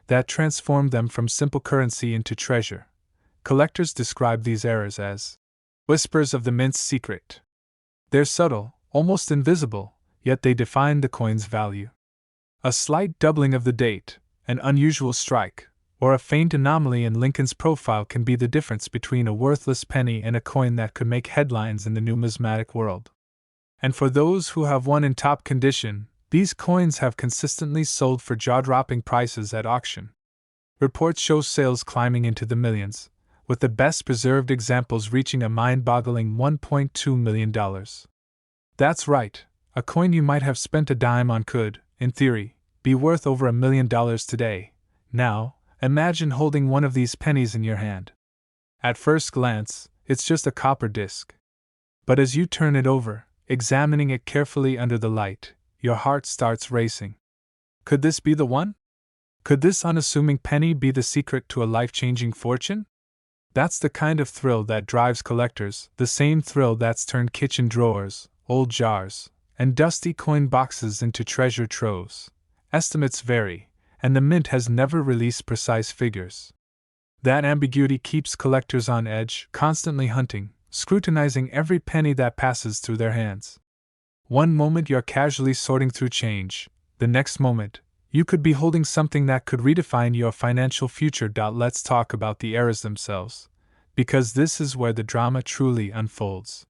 that transformed them from simple currency into treasure. Collectors describe these errors as whispers of the mint's secret. They're subtle, almost invisible, yet they define the coin's value. A slight doubling of the date, an unusual strike, or a faint anomaly in Lincoln's profile can be the difference between a worthless penny and a coin that could make headlines in the numismatic world. And for those who have one in top condition, these coins have consistently sold for jaw-dropping prices at auction. Reports show sales climbing into the millions, with the best-preserved examples reaching a mind-boggling $1.2 million. That's right, a coin you might have spent a dime on could, in theory, be worth over $1 million today. Now, imagine holding one of these pennies in your hand. At first glance, it's just a copper disc. But as you turn it over, examining it carefully under the light, your heart starts racing. Could this be the one? Could this unassuming penny be the secret to a life-changing fortune? That's the kind of thrill that drives collectors, the same thrill that's turned kitchen drawers, old jars, and dusty coin boxes into treasure troves. Estimates vary, and the mint has never released precise figures. That ambiguity keeps collectors on edge, constantly hunting, scrutinizing every penny that passes through their hands. One moment you're casually sorting through change, the next moment, you could be holding something that could redefine your financial future. Let's talk about the errors themselves, because this is where the drama truly unfolds.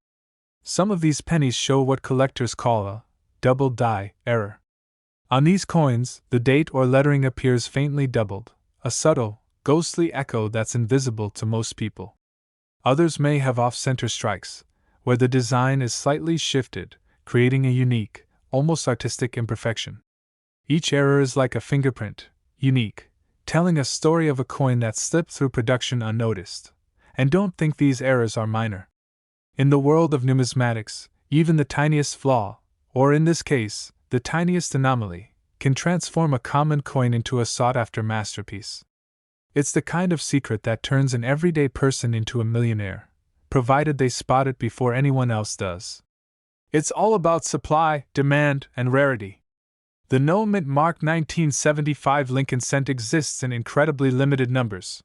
Some of these pennies show what collectors call a double die error. On these coins, the date or lettering appears faintly doubled, a subtle, ghostly echo that's invisible to most people. Others may have off-center strikes, where the design is slightly shifted, creating a unique, almost artistic imperfection. Each error is like a fingerprint, unique, telling a story of a coin that slipped through production unnoticed. And don't think these errors are minor. In the world of numismatics, even the tiniest flaw, or in this case, the tiniest anomaly, can transform a common coin into a sought-after masterpiece. It's the kind of secret that turns an everyday person into a millionaire, provided they spot it before anyone else does. It's all about supply, demand, and rarity. The no-mint mark 1975 Lincoln cent exists in incredibly limited numbers.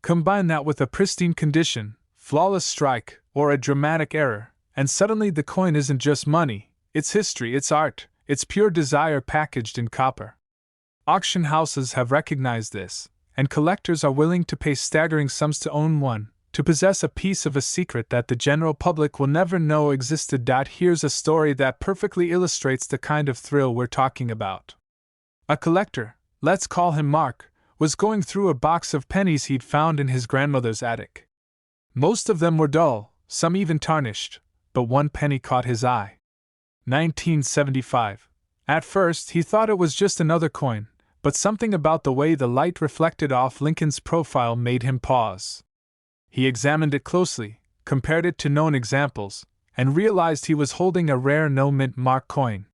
Combine that with a pristine condition, flawless strike, or a dramatic error, and suddenly the coin isn't just money, it's history, it's art, it's pure desire packaged in copper. Auction houses have recognized this, and collectors are willing to pay staggering sums to own one, to possess a piece of a secret that the general public will never know existed. Here's a story that perfectly illustrates the kind of thrill we're talking about. A collector, let's call him Mark, was going through a box of pennies he'd found in his grandmother's attic. Most of them were dull, some even tarnished, but one penny caught his eye. 1975. At first, he thought it was just another coin, but something about the way the light reflected off Lincoln's profile made him pause. He examined it closely, compared it to known examples, and realized he was holding a rare no-mint mark coin.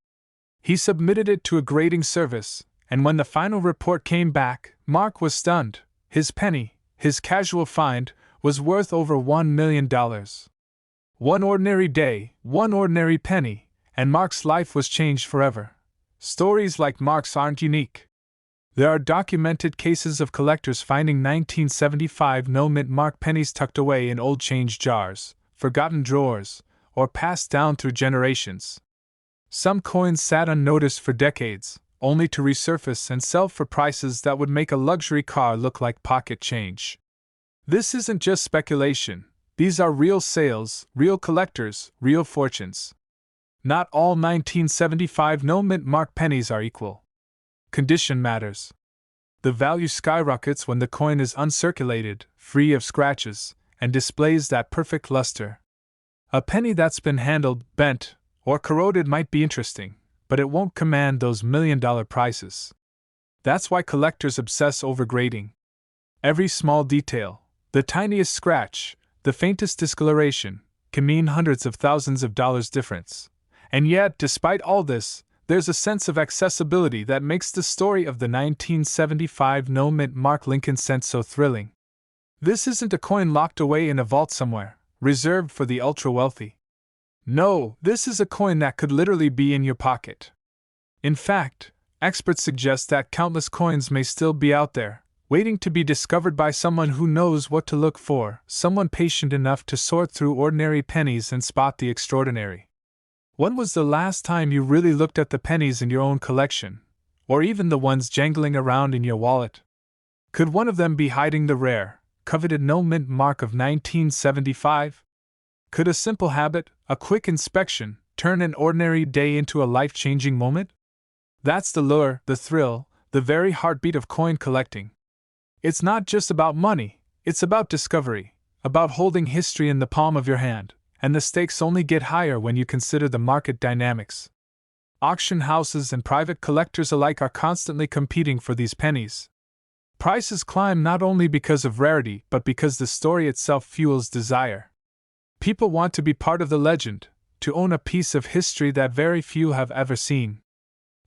He submitted it to a grading service, and when the final report came back, Mark was stunned. His penny, his casual find, was worth over $1 million. One ordinary day, one ordinary penny, and Mark's life was changed forever. Stories like Mark's aren't unique. There are documented cases of collectors finding 1975 no-mint mark pennies tucked away in old change jars, forgotten drawers, or passed down through generations. Some coins sat unnoticed for decades, only to resurface and sell for prices that would make a luxury car look like pocket change. This isn't just speculation, these are real sales, real collectors, real fortunes. Not all 1975 no-mint mark pennies are equal. Condition matters. The value skyrockets when the coin is uncirculated, free of scratches, and displays that perfect luster. A penny that's been handled, bent, or corroded might be interesting, but it won't command those million-dollar prices. That's why collectors obsess over grading. Every small detail, the tiniest scratch, the faintest discoloration, can mean hundreds of thousands of dollars difference. And yet, despite all this, there's a sense of accessibility that makes the story of the 1975 no-mint mark Lincoln cent so thrilling. This isn't a coin locked away in a vault somewhere, reserved for the ultra-wealthy. No, this is a coin that could literally be in your pocket. In fact, experts suggest that countless coins may still be out there, waiting to be discovered by someone who knows what to look for, someone patient enough to sort through ordinary pennies and spot the extraordinary. When was the last time you really looked at the pennies in your own collection, or even the ones jangling around in your wallet? Could one of them be hiding the rare, coveted no-mint mark of 1975? Could a simple habit, a quick inspection, turn an ordinary day into a life-changing moment? That's the lure, the thrill, the very heartbeat of coin collecting. It's not just about money, it's about discovery, about holding history in the palm of your hand, and the stakes only get higher when you consider the market dynamics. Auction houses and private collectors alike are constantly competing for these pennies. Prices climb not only because of rarity but because the story itself fuels desire. People want to be part of the legend, to own a piece of history that very few have ever seen.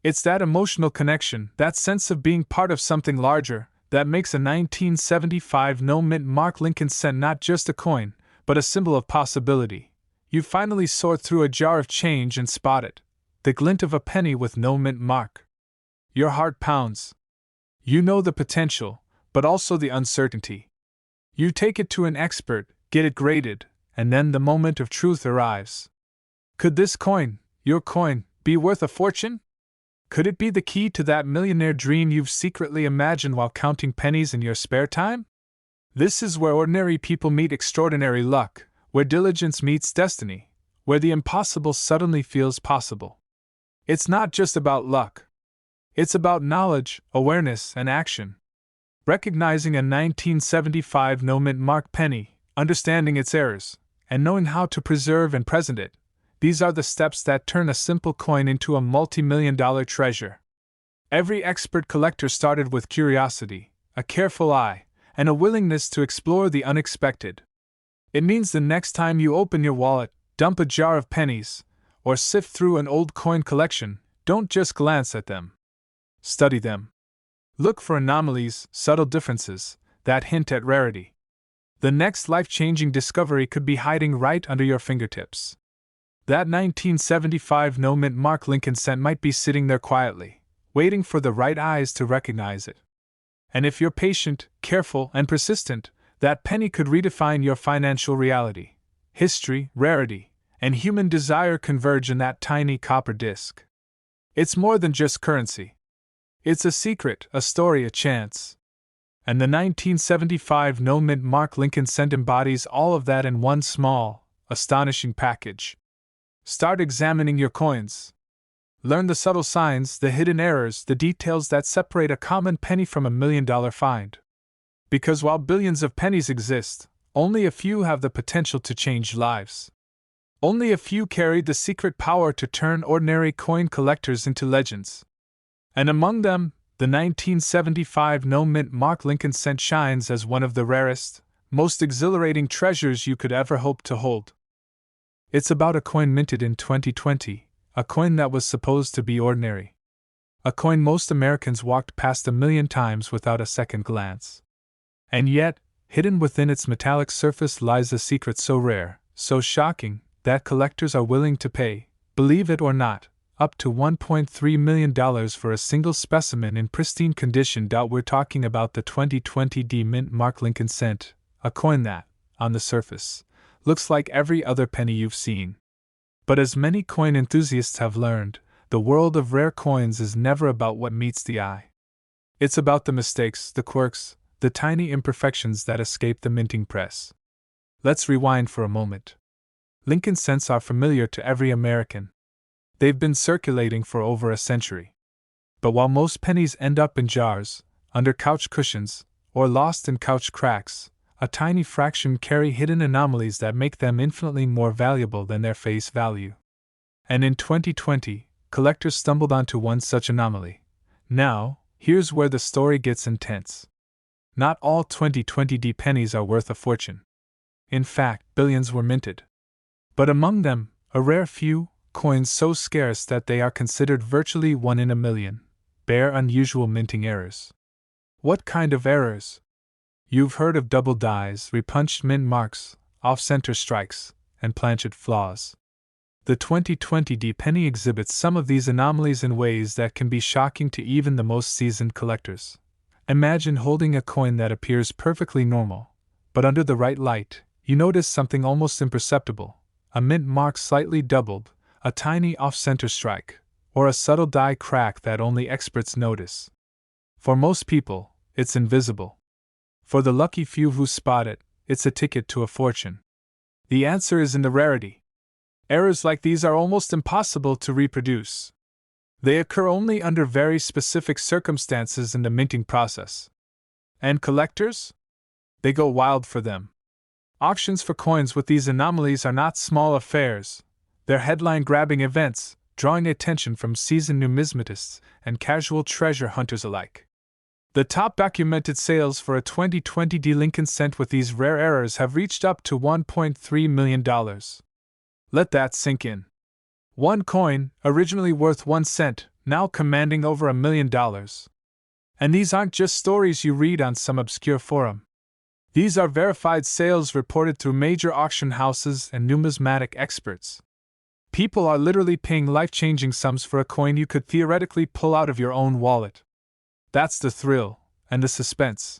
It's that emotional connection, that sense of being part of something larger, that makes a 1975 no-mint mark Lincoln cent not just a coin, but a symbol of possibility. You finally sort through a jar of change and spot it, the glint of a penny with no mint mark. Your heart pounds. You know the potential, but also the uncertainty. You take it to an expert, get it graded, and then the moment of truth arrives. Could this coin, your coin, be worth a fortune? Could it be the key to that millionaire dream you've secretly imagined while counting pennies in your spare time? This is where ordinary people meet extraordinary luck, where diligence meets destiny, where the impossible suddenly feels possible. It's not just about luck. It's about knowledge, awareness, and action. Recognizing a 1975 no-mint mark penny, understanding its errors, and knowing how to preserve and present it. These are the steps that turn a simple coin into a multi-million-dollar treasure. Every expert collector started with curiosity, a careful eye, and a willingness to explore the unexpected. It means the next time you open your wallet, dump a jar of pennies, or sift through an old coin collection, don't just glance at them. Study them. Look for anomalies, subtle differences, that hint at rarity. The next life-changing discovery could be hiding right under your fingertips. That 1975 no-mint mark Lincoln cent might be sitting there quietly, waiting for the right eyes to recognize it. And if you're patient, careful, and persistent, that penny could redefine your financial reality. History, rarity, and human desire converge in that tiny copper disc. It's more than just currency. It's a secret, a story, a chance. And the 1975 no-mint mark Lincoln cent embodies all of that in one small, astonishing package. Start examining your coins. Learn the subtle signs, the hidden errors, the details that separate a common penny from a $1,000,000 find. Because while billions of pennies exist, only a few have the potential to change lives. Only a few carry the secret power to turn ordinary coin collectors into legends. And among them, the 1975 no-mint mark Lincoln cent shines as one of the rarest, most exhilarating treasures you could ever hope to hold. It's about a coin minted in 2020, a coin that was supposed to be ordinary. A coin most Americans walked past 1,000,000 times without a second glance. And yet, hidden within its metallic surface lies a secret so rare, so shocking, that collectors are willing to pay, believe it or not, up to $1.3 million for a single specimen in pristine condition. We're talking about the 2020 mint mark Lincoln cent, a coin that, on the surface, looks like every other penny you've seen. But as many coin enthusiasts have learned, the world of rare coins is never about what meets the eye. It's about the mistakes, the quirks, the tiny imperfections that escape the minting press. Let's rewind for a moment. Lincoln cents are familiar to every American. They've been circulating for over a century. But while most pennies end up in jars, under couch cushions, or lost in couch cracks, a tiny fraction carry hidden anomalies that make them infinitely more valuable than their face value. And in 2020, collectors stumbled onto one such anomaly. Now, here's where the story gets intense. Not all 2020 pennies are worth a fortune. In fact, billions were minted. But among them, a rare few, coins so scarce that they are considered virtually 1 in a million, bear unusual minting errors. What kind of errors? You've heard of double dies, repunched mint marks, off-center strikes, and planchet flaws. The 2020 penny exhibits some of these anomalies in ways that can be shocking to even the most seasoned collectors. Imagine holding a coin that appears perfectly normal, but under the right light, you notice something almost imperceptible, a mint mark slightly doubled, a tiny off-center strike, or a subtle die crack that only experts notice. For most people, it's invisible. For the lucky few who spot it, it's a ticket to a fortune. The answer is in the rarity. Errors like these are almost impossible to reproduce. They occur only under very specific circumstances in the minting process. And collectors? They go wild for them. Auctions for coins with these anomalies are not small affairs. They're headline-grabbing events, drawing attention from seasoned numismatists and casual treasure hunters alike. The top documented sales for a 2020 Lincoln cent with these rare errors have reached up to $1.3 million. Let that sink in. One coin, originally worth 1 cent, now commanding over $1 million. And these aren't just stories you read on some obscure forum. These are verified sales reported through major auction houses and numismatic experts. People are literally paying life-changing sums for a coin you could theoretically pull out of your own wallet. That's the thrill, and the suspense.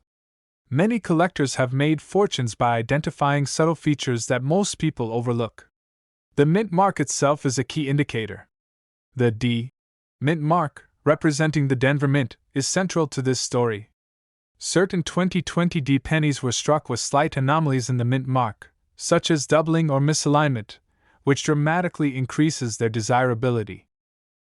Many collectors have made fortunes by identifying subtle features that most people overlook. The mint mark itself is a key indicator. The D mint mark, representing the Denver Mint, is central to this story. Certain 2020 pennies were struck with slight anomalies in the mint mark, such as doubling or misalignment, which dramatically increases their desirability.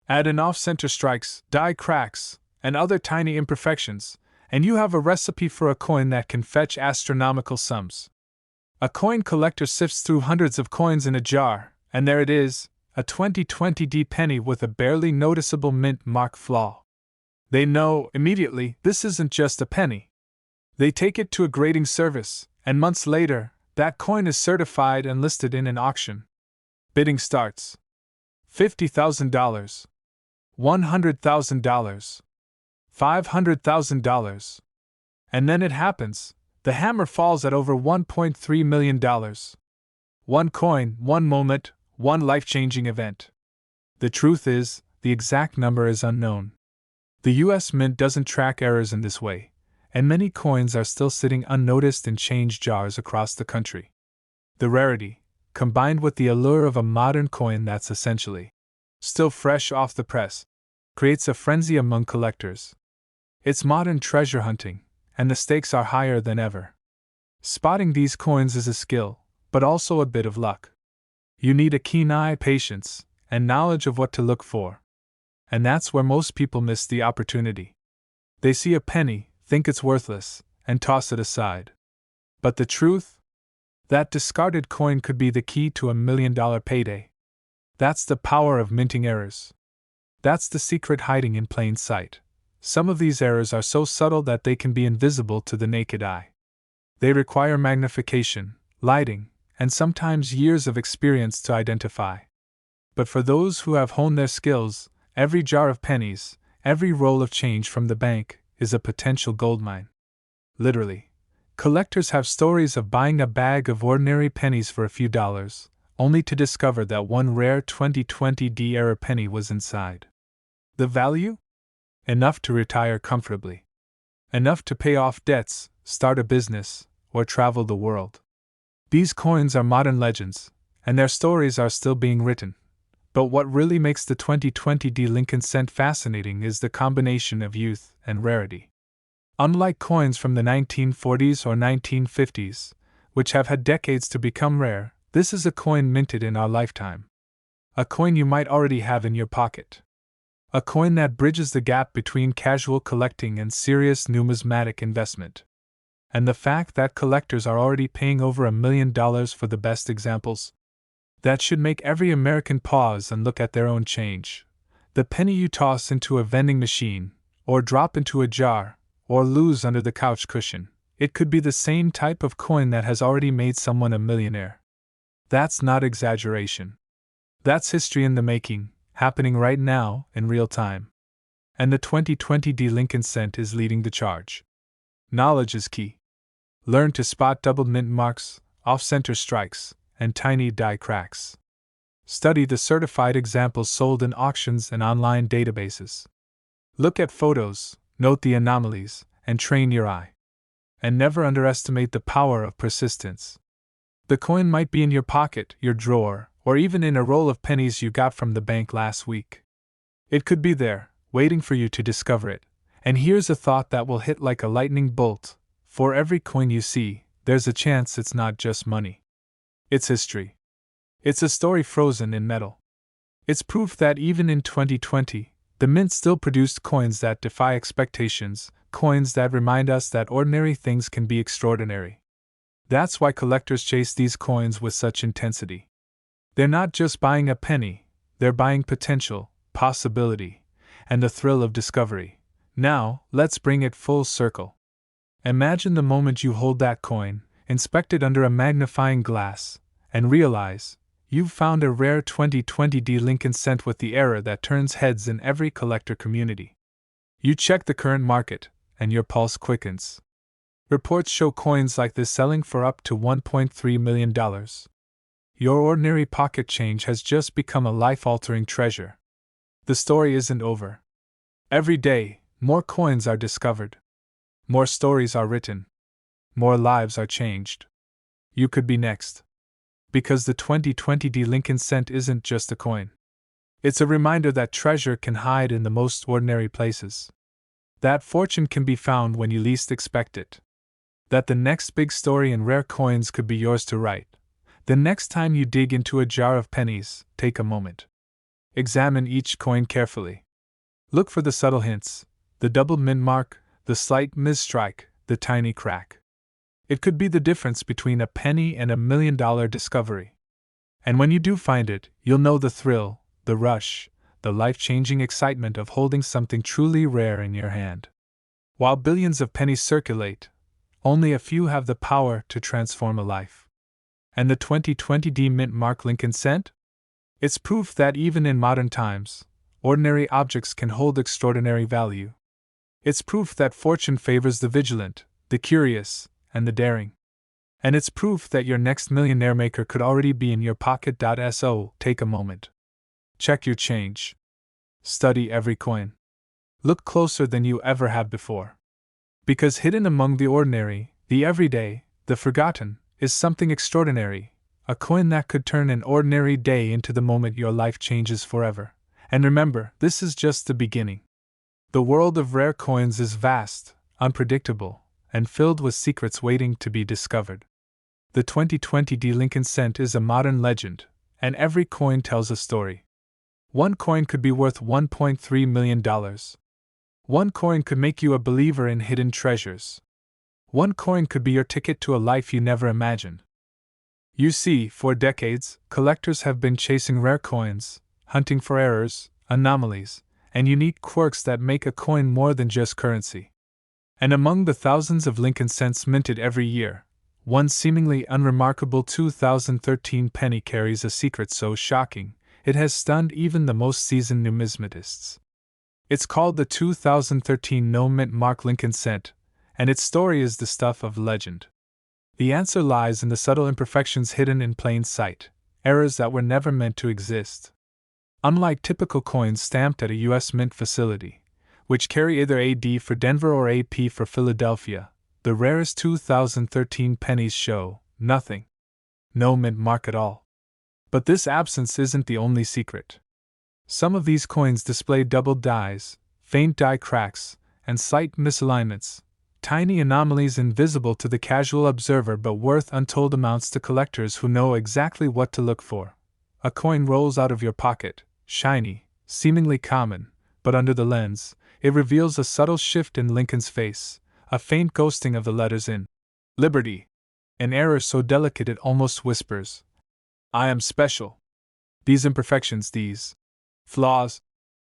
Add in off-center strikes, die cracks, and other tiny imperfections, and you have a recipe for a coin that can fetch astronomical sums. A coin collector sifts through hundreds of coins in a jar, and there it is, a 2020D penny with a barely noticeable mint mark flaw. They know, immediately, this isn't just a penny. They take it to a grading service, and months later, that coin is certified and listed in an auction. Bidding starts. $50,000. $100,000. $500,000. And then it happens. The hammer falls at over $1.3 million. One coin, one moment, one life-changing event. The truth is, the exact number is unknown. The US Mint doesn't track errors in this way, and many coins are still sitting unnoticed in change jars across the country. The rarity, combined with the allure of a modern coin that's essentially still fresh off the press, creates a frenzy among collectors. It's modern treasure hunting, and the stakes are higher than ever. Spotting these coins is a skill, but also a bit of luck. You need a keen eye, patience, and knowledge of what to look for. And that's where most people miss the opportunity. They see a penny, think it's worthless, and toss it aside. But the truth? That discarded coin could be the key to $1 million payday. That's the power of minting errors. That's the secret hiding in plain sight. Some of these errors are so subtle that they can be invisible to the naked eye. They require magnification, lighting, and sometimes years of experience to identify. But for those who have honed their skills, every jar of pennies, every roll of change from the bank, is a potential goldmine. Literally. Collectors have stories of buying a bag of ordinary pennies for a few dollars, only to discover that one rare 2020D era penny was inside. The value? Enough to retire comfortably. Enough to pay off debts, start a business, or travel the world. These coins are modern legends, and their stories are still being written. But what really makes the 2020D Lincoln cent fascinating is the combination of youth and rarity. Unlike coins from the 1940s or 1950s, which have had decades to become rare, this is a coin minted in our lifetime. A coin you might already have in your pocket. A coin that bridges the gap between casual collecting and serious numismatic investment. And the fact that collectors are already paying over $1 million for the best examples? That should make every American pause and look at their own change. The penny you toss into a vending machine, or drop into a jar, or lose under the couch cushion, it could be the same type of coin that has already made someone a millionaire. That's not exaggeration. That's history in the making, happening right now, in real time. And the 2020D Lincoln cent is leading the charge. Knowledge is key. Learn to spot double mint marks, off-center strikes, and tiny die cracks. Study the certified examples sold in auctions and online databases. Look at photos, note the anomalies, and train your eye. And never underestimate the power of persistence. The coin might be in your pocket, your drawer, or even in a roll of pennies you got from the bank last week. It could be there, waiting for you to discover it. And here's a thought that will hit like a lightning bolt. For every coin you see, there's a chance it's not just money. It's history. It's a story frozen in metal. It's proof that even in 2020, the mint still produced coins that defy expectations, coins that remind us that ordinary things can be extraordinary. That's why collectors chase these coins with such intensity. They're not just buying a penny, they're buying potential, possibility, and the thrill of discovery. Now, let's bring it full circle. Imagine the moment you hold that coin, inspect it under a magnifying glass, and realize you've found a rare 2020D Lincoln cent with the error that turns heads in every collector community. You check the current market, and your pulse quickens. Reports show coins like this selling for up to $1.3 million. Your ordinary pocket change has just become a life-altering treasure. The story isn't over. Every day, more coins are discovered. More stories are written. More lives are changed. You could be next. Because the 2020D Lincoln cent isn't just a coin. It's a reminder that treasure can hide in the most ordinary places. That fortune can be found when you least expect it. That the next big story in rare coins could be yours to write. The next time you dig into a jar of pennies, take a moment. Examine each coin carefully. Look for the subtle hints, the double mint mark, the slight misstrike, the tiny crack. It could be the difference between a penny and $1 million discovery. And when you do find it, you'll know the thrill, the rush, the life-changing excitement of holding something truly rare in your hand. While billions of pennies circulate, only a few have the power to transform a life. And the 2020 D Mint Mark Lincoln Cent? It's proof that even in modern times, ordinary objects can hold extraordinary value. It's proof that fortune favors the vigilant, the curious, and the daring. And it's proof that your next millionaire maker could already be in your pocket. So take a moment. Check your change. Study every coin. Look closer than you ever have before. Because hidden among the ordinary, the everyday, the forgotten, is something extraordinary, a coin that could turn an ordinary day into the moment your life changes forever. And remember, this is just the beginning. The world of rare coins is vast, unpredictable, and filled with secrets waiting to be discovered. The 2020 D Lincoln Cent is a modern legend, and every coin tells a story. One coin could be worth $1.3 million. One coin could make you a believer in hidden treasures. One coin could be your ticket to a life you never imagined. You see, for decades, collectors have been chasing rare coins, hunting for errors, anomalies, and unique quirks that make a coin more than just currency. And among the thousands of Lincoln cents minted every year, one seemingly unremarkable 2013 penny carries a secret so shocking, it has stunned even the most seasoned numismatists. It's called the 2013 No Mint Mark Lincoln Cent, and its story is the stuff of legend. The answer lies in the subtle imperfections hidden in plain sight, errors that were never meant to exist. Unlike typical coins stamped at a U.S. mint facility, which carry either AD for Denver or AP for Philadelphia, the rarest 2013 pennies show nothing. No mint mark at all. But this absence isn't the only secret. Some of these coins display doubled dies, faint die cracks, and slight misalignments, tiny anomalies invisible to the casual observer but worth untold amounts to collectors who know exactly what to look for. A coin rolls out of your pocket, shiny, seemingly common, but under the lens, it reveals a subtle shift in Lincoln's face, a faint ghosting of the letters in Liberty, an error so delicate it almost whispers, "I am special." These imperfections, these flaws,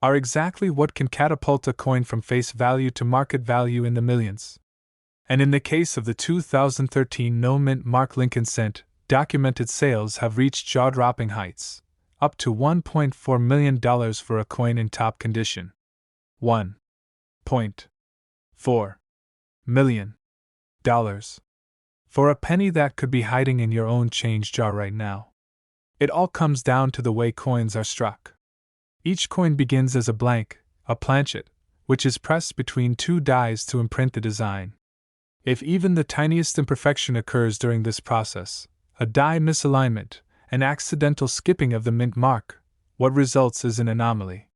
are exactly what can catapult a coin from face value to market value in the millions. And in the case of the 2013 No Mint Mark Lincoln Cent, documented sales have reached jaw-dropping heights, up to $1.4 million for a coin in top condition. $1.4 million. For a penny that could be hiding in your own change jar right now. It all comes down to the way coins are struck. Each coin begins as a blank, a planchet, which is pressed between two dies to imprint the design. If even the tiniest imperfection occurs during this process, a die misalignment, an accidental skipping of the mint mark, what results is an anomaly.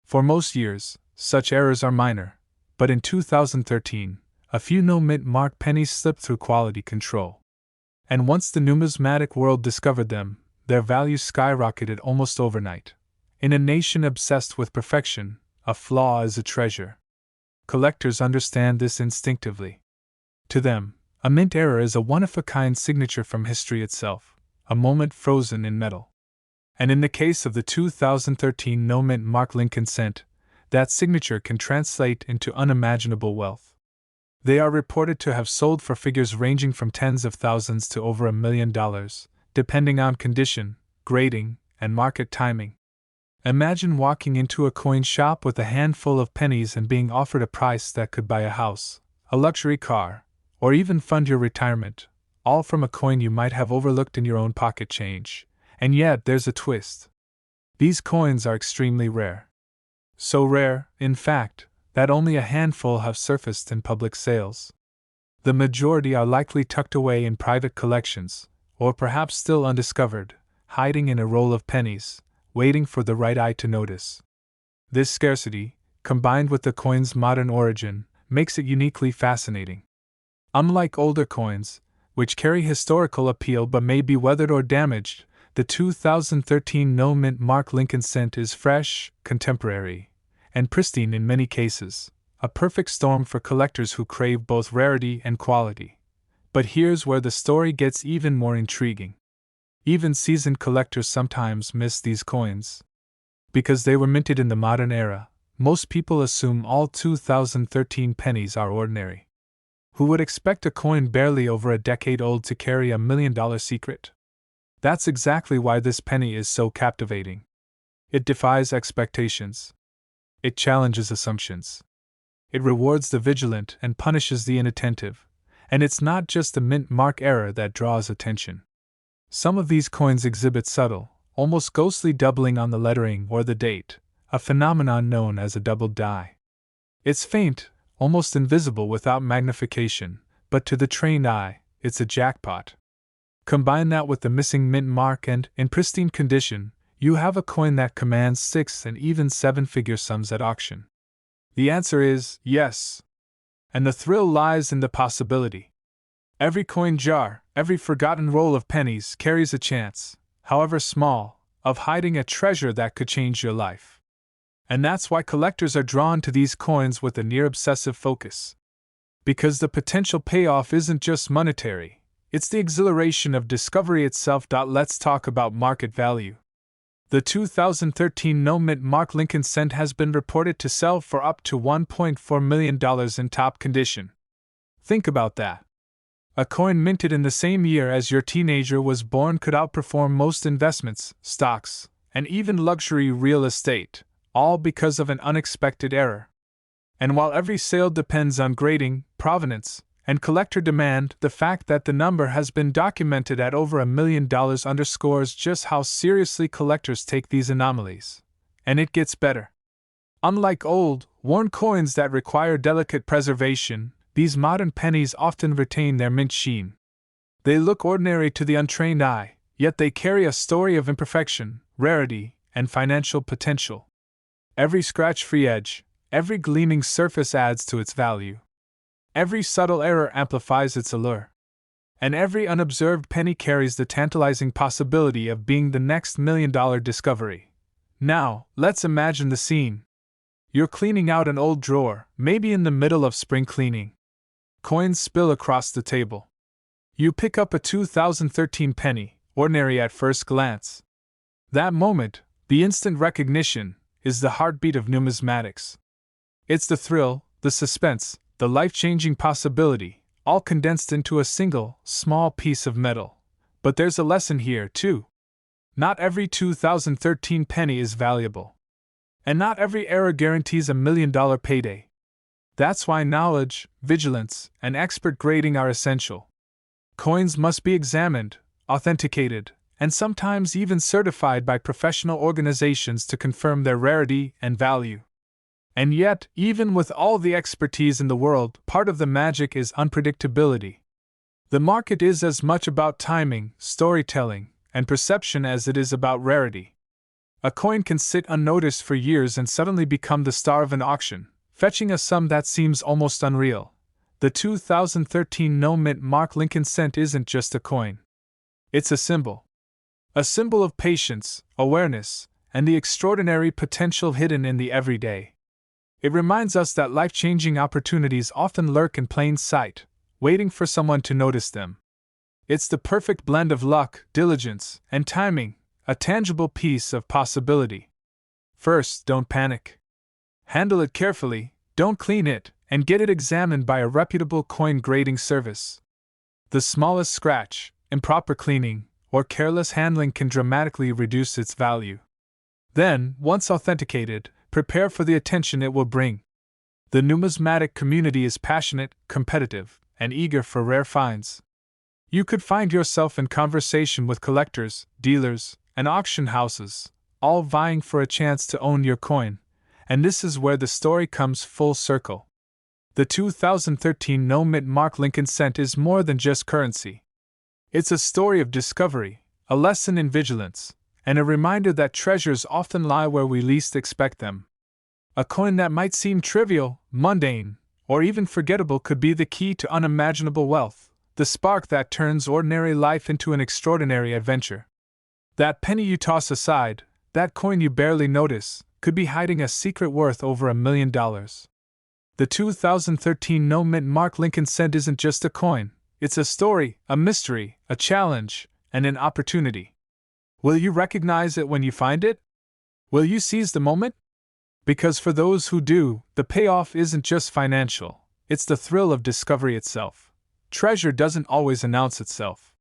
For most years, such errors are minor, but in 2013, a few no mint mark pennies slipped through quality control. And once the numismatic world discovered them, their value skyrocketed almost overnight. In a nation obsessed with perfection, a flaw is a treasure. Collectors understand this instinctively. To them, a mint error is a one-of-a-kind signature from history itself, a moment frozen in metal. And in the case of the 2013 No Mint Mark Lincoln Cent, that signature can translate into unimaginable wealth. They are reported to have sold for figures ranging from tens of thousands to over $1 million, depending on condition, grading, and market timing. Imagine walking into a coin shop with a handful of pennies and being offered a price that could buy a house, a luxury car, or even fund your retirement, all from a coin you might have overlooked in your own pocket change. And yet there's a twist. These coins are extremely rare. So rare, in fact, that only a handful have surfaced in public sales. The majority are likely tucked away in private collections, or perhaps still undiscovered, hiding in a roll of pennies, waiting for the right eye to notice. This scarcity, combined with the coin's modern origin, makes it uniquely fascinating. Unlike older coins, which carry historical appeal but may be weathered or damaged, the 2013 No Mint Mark Lincoln Cent is fresh, contemporary, and pristine in many cases, a perfect storm for collectors who crave both rarity and quality. But here's where the story gets even more intriguing. Even seasoned collectors sometimes miss these coins. Because they were minted in the modern era, most people assume all 2013 pennies are ordinary. Who would expect a coin barely over a decade old to carry $1 million secret? That's exactly why this penny is so captivating. It defies expectations. It challenges assumptions. It rewards the vigilant and punishes the inattentive. And it's not just the mint mark error that draws attention. Some of these coins exhibit subtle, almost ghostly doubling on the lettering or the date, a phenomenon known as a doubled die. It's faint, almost invisible without magnification, but to the trained eye, it's a jackpot. Combine that with the missing mint mark and, in pristine condition, you have a coin that commands 6 and even 7-figure sums at auction. The answer is yes. And the thrill lies in the possibility. Every coin jar, every forgotten roll of pennies carries a chance, however small, of hiding a treasure that could change your life. And that's why collectors are drawn to these coins with a near-obsessive focus. Because the potential payoff isn't just monetary, it's the exhilaration of discovery itself. Let's talk about market value. The 2013 no-mint mark Lincoln cent has been reported to sell for up to $1.4 million in top condition. Think about that. A coin minted in the same year as your teenager was born could outperform most investments, stocks, and even luxury real estate, all because of an unexpected error. And while every sale depends on grading, provenance, and collector demand, the fact that the number has been documented at over $1 million underscores just how seriously collectors take these anomalies. And it gets better. Unlike old, worn coins that require delicate preservation, these modern pennies often retain their mint sheen. They look ordinary to the untrained eye, yet they carry a story of imperfection, rarity, and financial potential. Every scratch-free edge, every gleaming surface adds to its value. Every subtle error amplifies its allure. And every unobserved penny carries the tantalizing possibility of being the next $1 million discovery. Now, let's imagine the scene. You're cleaning out an old drawer, maybe in the middle of spring cleaning. Coins spill across the table. You pick up a 2013 penny, ordinary at first glance. That moment, the instant recognition, is the heartbeat of numismatics. It's the thrill, the suspense, the life-changing possibility, all condensed into a single, small piece of metal. But there's a lesson here, too. Not every 2013 penny is valuable. And not every error guarantees $1 million payday. That's why knowledge, vigilance, and expert grading are essential. Coins must be examined, authenticated, and sometimes even certified by professional organizations to confirm their rarity and value. And yet, even with all the expertise in the world, part of the magic is unpredictability. The market is as much about timing, storytelling, and perception as it is about rarity. A coin can sit unnoticed for years and suddenly become the star of an auction, fetching a sum that seems almost unreal. The 2013 no-mint mark Lincoln cent isn't just a coin. It's a symbol. A symbol of patience, awareness, and the extraordinary potential hidden in the everyday. It reminds us that life-changing opportunities often lurk in plain sight, waiting for someone to notice them. It's the perfect blend of luck, diligence, and timing, a tangible piece of possibility. First, don't panic. Handle it carefully, don't clean it, and get it examined by a reputable coin grading service. The smallest scratch, improper cleaning, or careless handling can dramatically reduce its value. Then, once authenticated, prepare for the attention it will bring. The numismatic community is passionate, competitive, and eager for rare finds. You could find yourself in conversation with collectors, dealers, and auction houses, all vying for a chance to own your coin, and this is where the story comes full circle. The 2013 no-mint mark Lincoln cent is more than just currency. It's a story of discovery, a lesson in vigilance, and a reminder that treasures often lie where we least expect them. A coin that might seem trivial, mundane, or even forgettable could be the key to unimaginable wealth, the spark that turns ordinary life into an extraordinary adventure. That penny you toss aside, that coin you barely notice, could be hiding a secret worth over $1 million. The 2013 no-mint mark Lincoln cent isn't just a coin, It's a story, a mystery, a challenge, and an opportunity. Will you recognize it when you find it? Will you seize the moment? Because for those who do, the payoff isn't just financial, it's the thrill of discovery itself. Treasure doesn't always announce itself.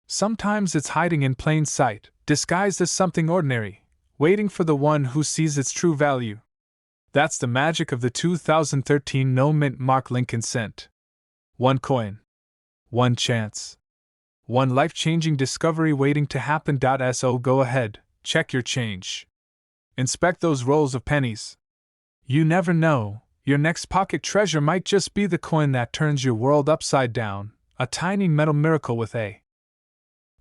Sometimes it's hiding in plain sight, disguised as something ordinary, waiting for the one who sees its true value. That's the magic of the 2013 no-mint Mark Lincoln cent. One coin. One chance. One life-changing discovery waiting to happen. So go ahead, check your change. Inspect those rolls of pennies. You never know, your next pocket treasure might just be the coin that turns your world upside down, a tiny metal miracle with a.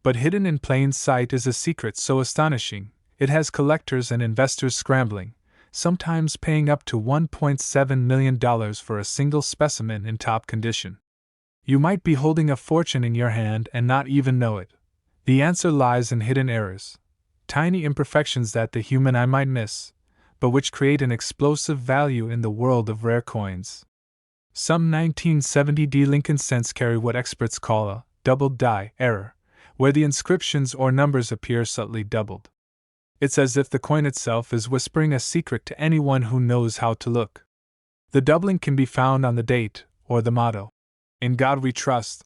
But hidden in plain sight is a secret so astonishing, it has collectors and investors scrambling, sometimes paying up to $1.7 million for a single specimen in top condition. You might be holding a fortune in your hand and not even know it. The answer lies in hidden errors, tiny imperfections that the human eye might miss, but which create an explosive value in the world of rare coins. Some 1970 Lincoln cents carry what experts call a doubled die error, where the inscriptions or numbers appear subtly doubled. It's as if the coin itself is whispering a secret to anyone who knows how to look. The doubling can be found on the date or the motto, "In God We Trust,"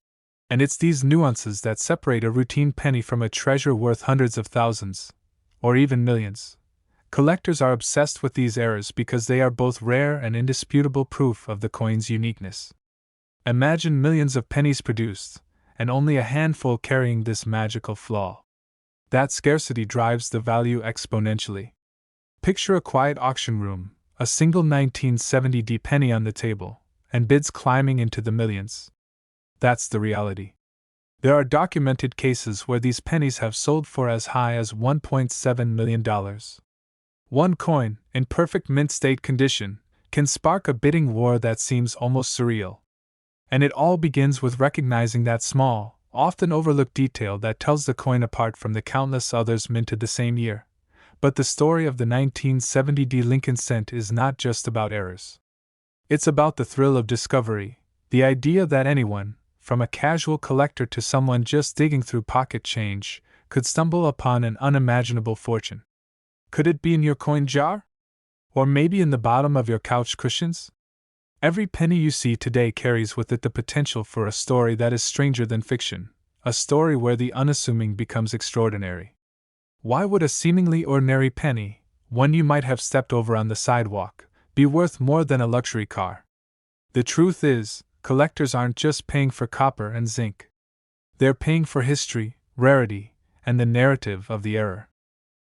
and it's these nuances that separate a routine penny from a treasure worth hundreds of thousands, or even millions. Collectors are obsessed with these errors because they are both rare and indisputable proof of the coin's uniqueness. Imagine millions of pennies produced, and only a handful carrying this magical flaw. That scarcity drives the value exponentially. Picture a quiet auction room, a single 1970 penny on the table, and bids climbing into the millions. That's the reality. There are documented cases where these pennies have sold for as high as $1.7 million. One coin, in perfect mint state condition, can spark a bidding war that seems almost surreal. And it all begins with recognizing that small, often overlooked detail that tells the coin apart from the countless others minted the same year. But the story of the 1970 Lincoln cent is not just about errors. It's about the thrill of discovery, the idea that anyone, from a casual collector to someone just digging through pocket change, could stumble upon an unimaginable fortune. Could it be in your coin jar? Or maybe in the bottom of your couch cushions? Every penny you see today carries with it the potential for a story that is stranger than fiction, a story where the unassuming becomes extraordinary. Why would a seemingly ordinary penny, one you might have stepped over on the sidewalk, be worth more than a luxury car? The truth is, collectors aren't just paying for copper and zinc. They're paying for history, rarity, and the narrative of the era.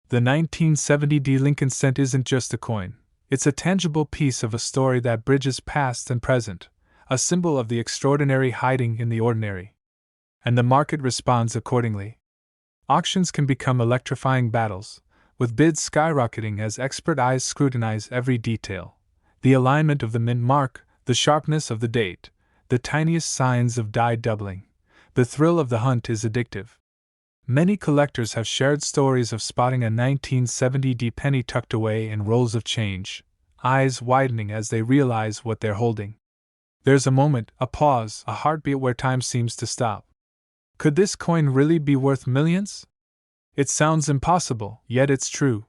The 1970 Lincoln cent isn't just a coin, it's a tangible piece of a story that bridges past and present, a symbol of the extraordinary hiding in the ordinary. And the market responds accordingly. Auctions can become electrifying battles, with bids skyrocketing as expert eyes scrutinize every detail. The alignment of the mint mark, the sharpness of the date, the tiniest signs of die doubling. The thrill of the hunt is addictive. Many collectors have shared stories of spotting a 1970 penny tucked away in rolls of change, eyes widening as they realize what they're holding. There's a moment, a pause, a heartbeat where time seems to stop. Could this coin really be worth millions? It sounds impossible, yet it's true.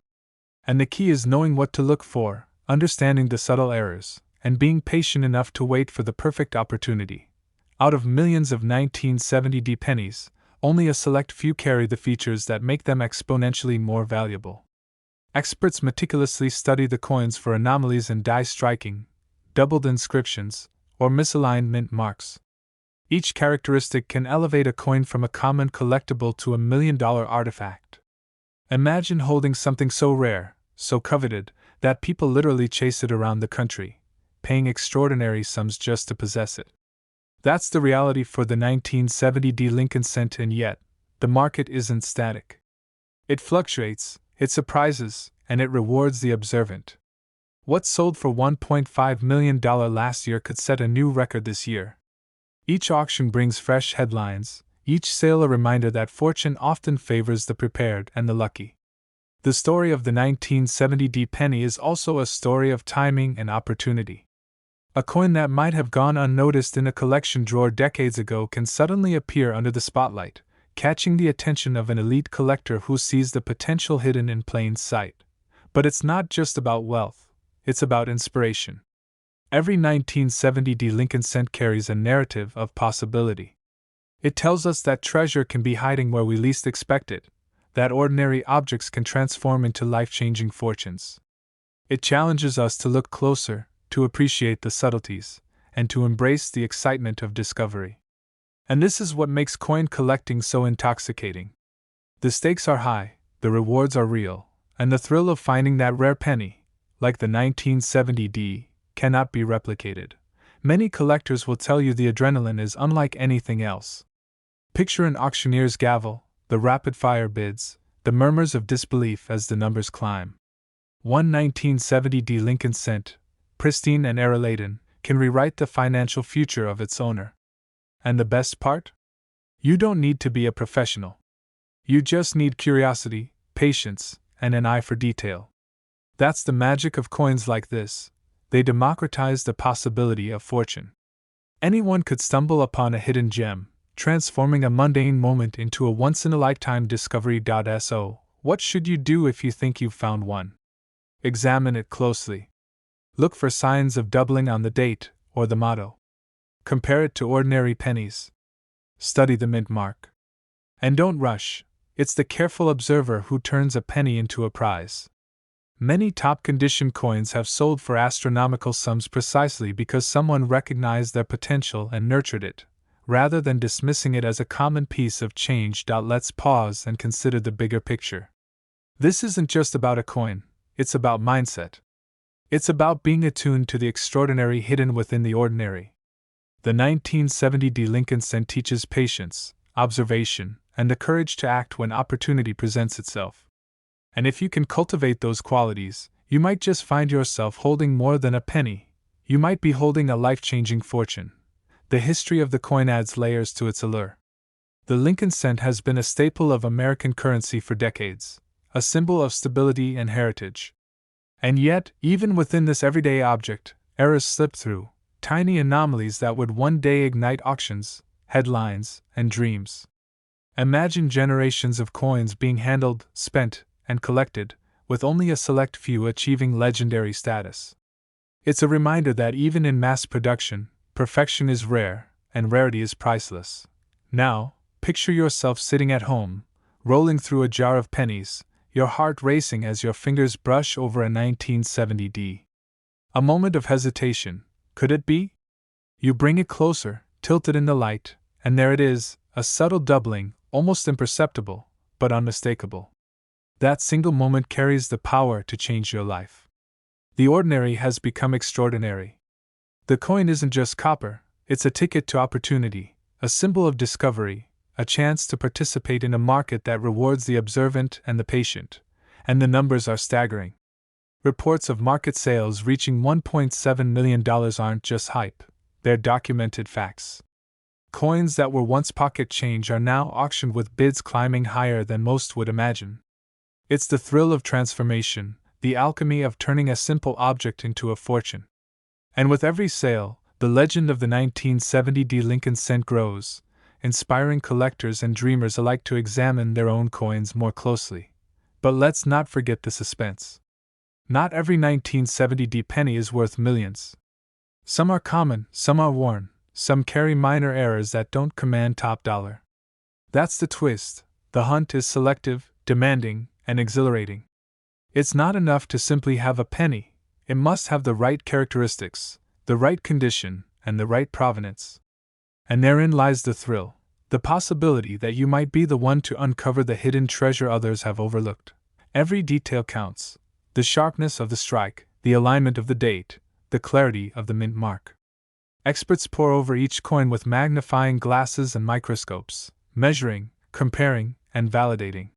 And the key is knowing what to look for, understanding the subtle errors, and being patient enough to wait for the perfect opportunity. Out of millions of 1970 pennies, only a select few carry the features that make them exponentially more valuable. Experts meticulously study the coins for anomalies in die striking, doubled inscriptions, or misaligned mint marks. Each characteristic can elevate a coin from a common collectible to a million-dollar artifact. Imagine holding something so rare, so coveted, that people literally chase it around the country, paying extraordinary sums just to possess it. That's the reality for the 1970 Lincoln cent, and yet, the market isn't static. It fluctuates, it surprises, and it rewards the observant. What sold for $1.5 million last year could set a new record this year. Each auction brings fresh headlines, each sale a reminder that fortune often favors the prepared and the lucky. The story of the 1970 penny is also a story of timing and opportunity. A coin that might have gone unnoticed in a collection drawer decades ago can suddenly appear under the spotlight, catching the attention of an elite collector who sees the potential hidden in plain sight. But it's not just about wealth, it's about inspiration. Every 1970 Lincoln cent carries a narrative of possibility. It tells us that treasure can be hiding where we least expect it, that ordinary objects can transform into life-changing fortunes. It challenges us to look closer, to appreciate the subtleties, and to embrace the excitement of discovery. And this is what makes coin collecting so intoxicating. The stakes are high, the rewards are real, and the thrill of finding that rare penny, like the 1970, cannot be replicated. Many collectors will tell you the adrenaline is unlike anything else. Picture an auctioneer's gavel, the rapid-fire bids, the murmurs of disbelief as the numbers climb. One 1970 Lincoln cent, pristine and era-laden, can rewrite the financial future of its owner. And the best part? You don't need to be a professional. You just need curiosity, patience, and an eye for detail. That's the magic of coins like this. They democratize the possibility of fortune. Anyone could stumble upon a hidden gem, transforming a mundane moment into a once-in-a-lifetime discovery. So, what should you do if you think you've found one? Examine it closely. Look for signs of doubling on the date or the motto. Compare it to ordinary pennies. Study the mint mark. And don't rush, it's the careful observer who turns a penny into a prize. Many top-condition coins have sold for astronomical sums precisely because someone recognized their potential and nurtured it, rather than dismissing it as a common piece of change. Let's pause and consider the bigger picture. This isn't just about a coin, it's about mindset. It's about being attuned to the extraordinary hidden within the ordinary. The 1970 Lincoln cent teaches patience, observation, and the courage to act when opportunity presents itself. And if you can cultivate those qualities, you might just find yourself holding more than a penny. You might be holding a life-changing fortune. The history of the coin adds layers to its allure. The Lincoln cent has been a staple of American currency for decades, a symbol of stability and heritage. And yet, even within this everyday object, errors slip through, tiny anomalies that would one day ignite auctions, headlines, and dreams. Imagine generations of coins being handled, spent, and collected, with only a select few achieving legendary status. It's a reminder that even in mass production, perfection is rare, and rarity is priceless. Now, picture yourself sitting at home, rolling through a jar of pennies, your heart racing as your fingers brush over a 1970. A moment of hesitation, could it be? You bring it closer, tilt it in the light, and there it is, a subtle doubling, almost imperceptible, but unmistakable. That single moment carries the power to change your life. The ordinary has become extraordinary. The coin isn't just copper, it's a ticket to opportunity, a symbol of discovery, a chance to participate in a market that rewards the observant and the patient, and the numbers are staggering. Reports of market sales reaching $1.7 million aren't just hype, they're documented facts. Coins that were once pocket change are now auctioned with bids climbing higher than most would imagine. It's the thrill of transformation, the alchemy of turning a simple object into a fortune. And with every sale, the legend of the 1970 Lincoln cent grows, inspiring collectors and dreamers alike to examine their own coins more closely. But let's not forget the suspense. Not every 1970 penny is worth millions. Some are common, some are worn, some carry minor errors that don't command top dollar. That's the twist. The hunt is selective, demanding, and exhilarating. It's not enough to simply have a penny, it must have the right characteristics, the right condition, and the right provenance. And therein lies the thrill, the possibility that you might be the one to uncover the hidden treasure others have overlooked. Every detail counts: the sharpness of the strike, the alignment of the date, the clarity of the mint mark. Experts pore over each coin with magnifying glasses and microscopes, measuring, comparing, and validating.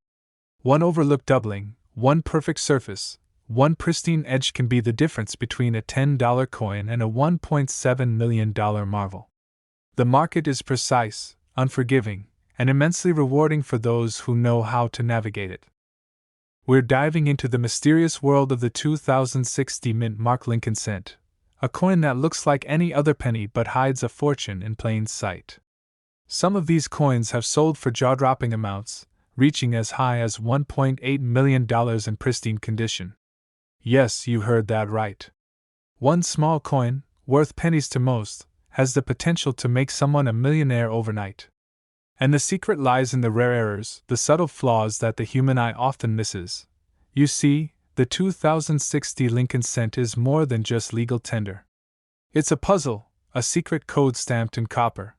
One overlook doubling, one perfect surface, one pristine edge can be the difference between a $10 coin and a $1.7 million marvel. The market is precise, unforgiving, and immensely rewarding for those who know how to navigate it. We're diving into the mysterious world of the 2006 mint mark Lincoln cent, a coin that looks like any other penny but hides a fortune in plain sight. Some of these coins have sold for jaw-dropping amounts, reaching as high as $1.8 million in pristine condition. Yes, you heard that right. One small coin, worth pennies to most, has the potential to make someone a millionaire overnight. And the secret lies in the rare errors, the subtle flaws that the human eye often misses. You see, the 2060 Lincoln cent is more than just legal tender. It's a puzzle, a secret code stamped in copper.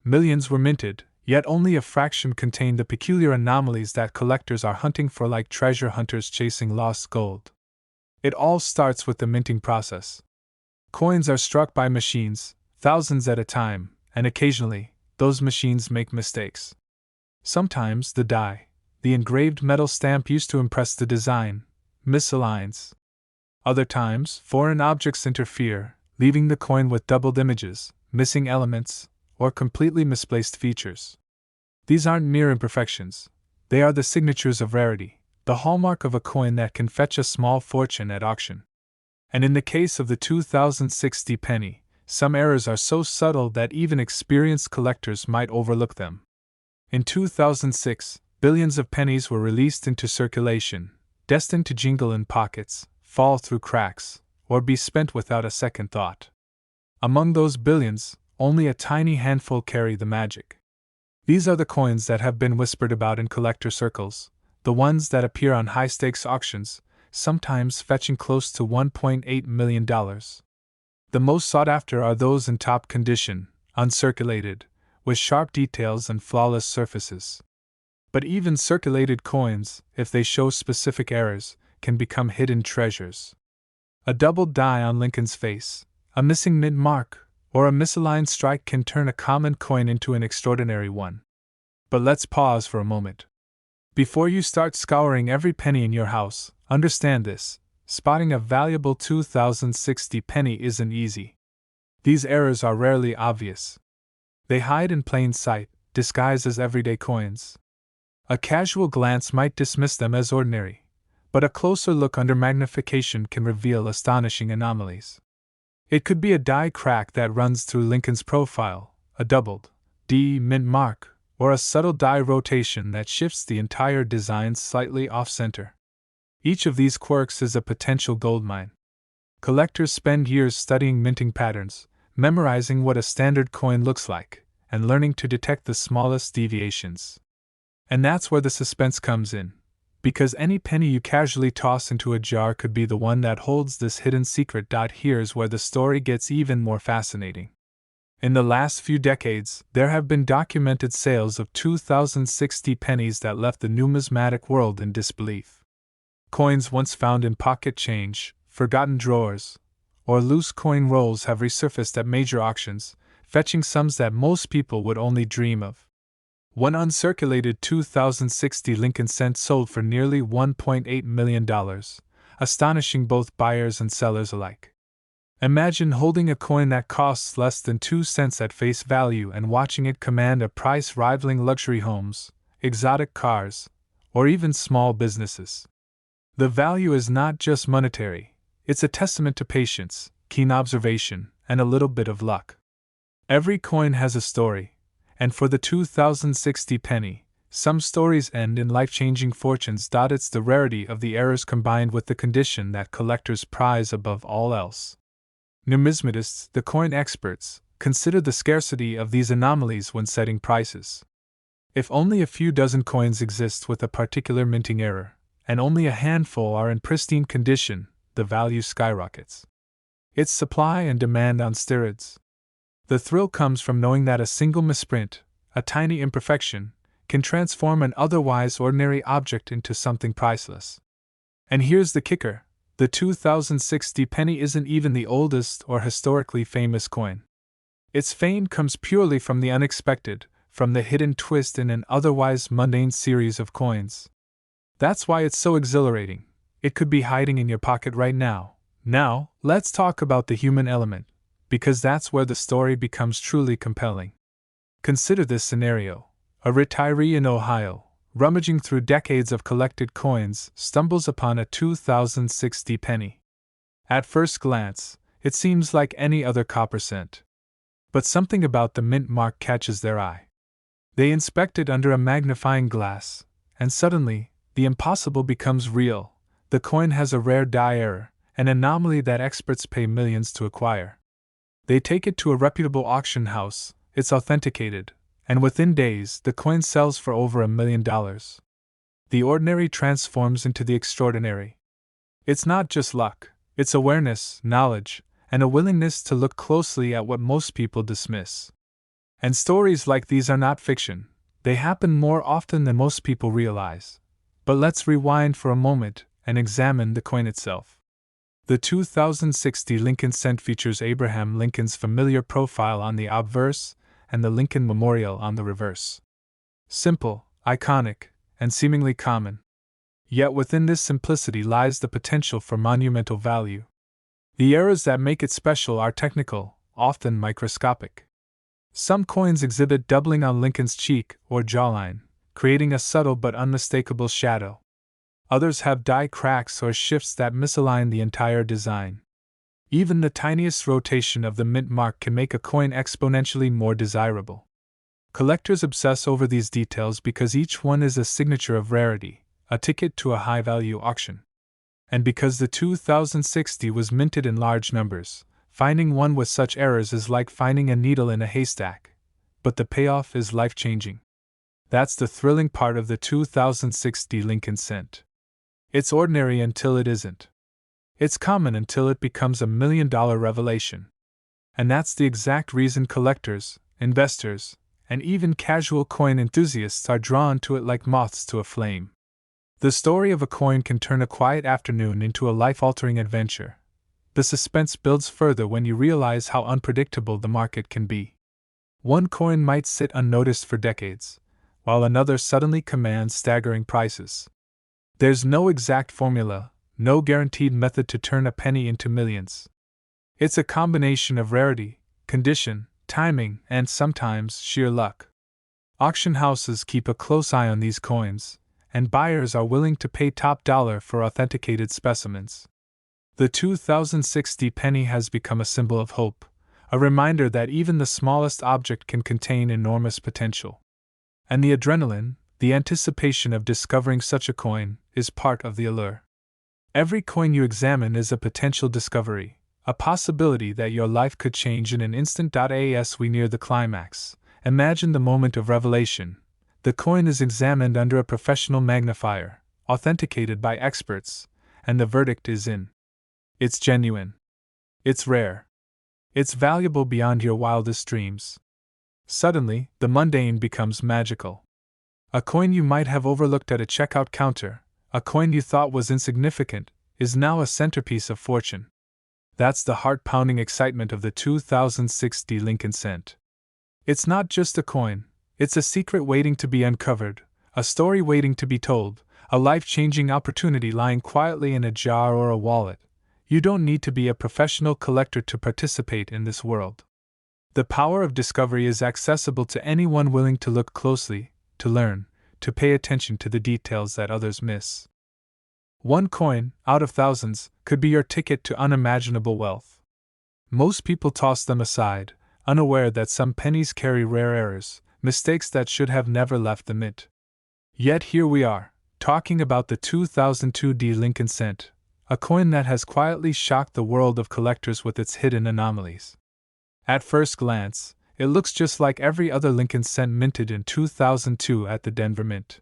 Millions were minted, yet only a fraction contained the peculiar anomalies that collectors are hunting for like treasure hunters chasing lost gold. It all starts with the minting process. Coins are struck by machines, thousands at a time, and occasionally, those machines make mistakes. Sometimes the die, the engraved metal stamp used to impress the design, misaligns. Other times, foreign objects interfere, leaving the coin with doubled images, missing elements, or completely misplaced features. These aren't mere imperfections. They are the signatures of rarity, the hallmark of a coin that can fetch a small fortune at auction. And in the case of the 2060 penny, some errors are so subtle that even experienced collectors might overlook them. In 2006, billions of pennies were released into circulation, destined to jingle in pockets, fall through cracks, or be spent without a second thought. Among those billions, only a tiny handful carry the magic. These are the coins that have been whispered about in collector circles, the ones that appear on high-stakes auctions, sometimes fetching close to $1.8 million. The most sought after are those in top condition, uncirculated, with sharp details and flawless surfaces. But even circulated coins, if they show specific errors, can become hidden treasures. A doubled die on Lincoln's face, a missing mint mark, or a misaligned strike can turn a common coin into an extraordinary one. But let's pause for a moment. Before you start scouring every penny in your house, understand this: spotting a valuable 2060 penny isn't easy. These errors are rarely obvious. They hide in plain sight, disguised as everyday coins. A casual glance might dismiss them as ordinary, but a closer look under magnification can reveal astonishing anomalies. It could be a die crack that runs through Lincoln's profile, a doubled D mint mark, or a subtle die rotation that shifts the entire design slightly off-center. Each of these quirks is a potential goldmine. Collectors spend years studying minting patterns, memorizing what a standard coin looks like, and learning to detect the smallest deviations. And that's where the suspense comes in. Because any penny you casually toss into a jar could be the one that holds this hidden secret. Here's where the story gets even more fascinating. In the last few decades, there have been documented sales of 2060 pennies that left the numismatic world in disbelief. Coins once found in pocket change, forgotten drawers, or loose coin rolls have resurfaced at major auctions, fetching sums that most people would only dream of. One uncirculated 2060 Lincoln cent sold for nearly $1.8 million, astonishing both buyers and sellers alike. Imagine holding a coin that costs less than 2 cents at face value and watching it command a price rivaling luxury homes, exotic cars, or even small businesses. The value is not just monetary, it's a testament to patience, keen observation, and a little bit of luck. Every coin has a story. And for the 2060 penny, some stories end in life-changing fortunes. It's the rarity of the errors combined with the condition that collectors prize above all else. Numismatists, the coin experts, consider the scarcity of these anomalies when setting prices. If only a few dozen coins exist with a particular minting error, and only a handful are in pristine condition, the value skyrockets. It's supply and demand on steroids. The thrill comes from knowing that a single misprint, a tiny imperfection, can transform an otherwise ordinary object into something priceless. And here's the kicker: the 2060 penny isn't even the oldest or historically famous coin. Its fame comes purely from the unexpected, from the hidden twist in an otherwise mundane series of coins. That's why it's so exhilarating. It could be hiding in your pocket right now. Now, let's talk about the human element, because that's where the story becomes truly compelling. Consider this scenario. A retiree in Ohio, rummaging through decades of collected coins, stumbles upon a 2060 penny. At first glance, It seems like any other copper cent. But something about the mint mark catches their eye. They inspect it under a magnifying glass, and suddenly, the impossible becomes real. The coin has a rare die error, an anomaly that experts pay millions to acquire. They take it to a reputable auction house, it's authenticated, and within days the coin sells for over $1 million. The ordinary transforms into the extraordinary. It's not just luck, it's awareness, knowledge, and a willingness to look closely at what most people dismiss. And stories like these are not fiction, they happen more often than most people realize. But let's rewind for a moment and examine the coin itself. The 2060 Lincoln cent features Abraham Lincoln's familiar profile on the obverse and the Lincoln Memorial on the reverse. Simple, iconic, and seemingly common. Yet within this simplicity lies the potential for monumental value. The errors that make it special are technical, often microscopic. Some coins exhibit doubling on Lincoln's cheek or jawline, creating a subtle but unmistakable shadow. Others have die cracks or shifts that misalign the entire design. Even the tiniest rotation of the mint mark can make a coin exponentially more desirable. Collectors obsess over these details because each one is a signature of rarity, a ticket to a high-value auction. And because the 2060 was minted in large numbers, finding one with such errors is like finding a needle in a haystack. But the payoff is life-changing. That's the thrilling part of the 2060 Lincoln cent. It's ordinary until it isn't. It's common until it becomes a $1 million revelation. And that's the exact reason collectors, investors, and even casual coin enthusiasts are drawn to it like moths to a flame. The story of a coin can turn a quiet afternoon into a life-altering adventure. The suspense builds further when you realize how unpredictable the market can be. One coin might sit unnoticed for decades, while another suddenly commands staggering prices. There's no exact formula, no guaranteed method to turn a penny into millions. It's a combination of rarity, condition, timing, and sometimes sheer luck. Auction houses keep a close eye on these coins, and buyers are willing to pay top dollar for authenticated specimens. The 2060 penny has become a symbol of hope, a reminder that even the smallest object can contain enormous potential. And the adrenaline, the anticipation of discovering such a coin, is part of the allure. Every coin you examine is a potential discovery, a possibility that your life could change in an instant. As we near the climax, imagine the moment of revelation. The coin is examined under a professional magnifier, authenticated by experts, and the verdict is in. It's genuine. It's rare. It's valuable beyond your wildest dreams. Suddenly, the mundane becomes magical. A coin you might have overlooked at a checkout counter, a coin you thought was insignificant, is now a centerpiece of fortune. That's the heart-pounding excitement of the 2060 Lincoln cent. It's not just a coin, it's a secret waiting to be uncovered, a story waiting to be told, a life-changing opportunity lying quietly in a jar or a wallet. You don't need to be a professional collector to participate in this world. The power of discovery is accessible to anyone willing to look closely, to learn, to pay attention to the details that others miss. One coin, out of thousands, could be your ticket to unimaginable wealth. Most people toss them aside, unaware that some pennies carry rare errors, mistakes that should have never left the mint. Yet here we are, talking about the 2002 Lincoln cent, a coin that has quietly shocked the world of collectors with its hidden anomalies. At first glance, it looks just like every other Lincoln cent minted in 2002 at the Denver Mint.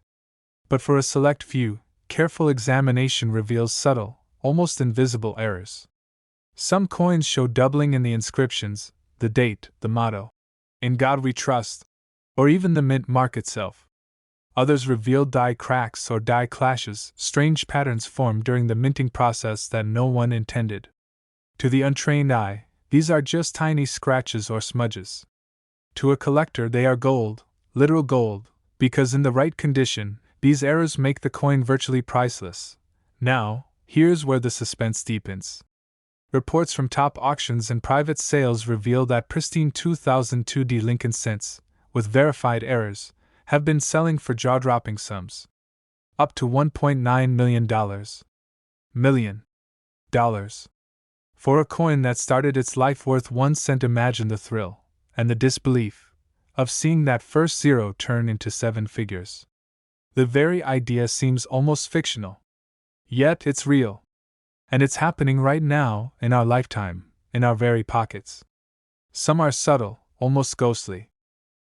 But for a select few, careful examination reveals subtle, almost invisible errors. Some coins show doubling in the inscriptions, the date, the motto, "In God We Trust," or even the mint mark itself. Others reveal die cracks or die clashes, strange patterns formed during the minting process that no one intended. To the untrained eye, these are just tiny scratches or smudges. To a collector, they are gold, literal gold, because in the right condition, these errors make the coin virtually priceless. Now, here's where the suspense deepens. Reports from top auctions and private sales reveal that pristine 2002 Lincoln cents, with verified errors, have been selling for jaw-dropping sums. Up to $1.9 million. Million. Dollars. For a coin that started its life worth 1 cent, imagine the thrill, and the disbelief, of seeing that first zero turn into 7 figures. The very idea seems almost fictional. Yet it's real. And it's happening right now, in our lifetime, in our very pockets. Some are subtle, almost ghostly.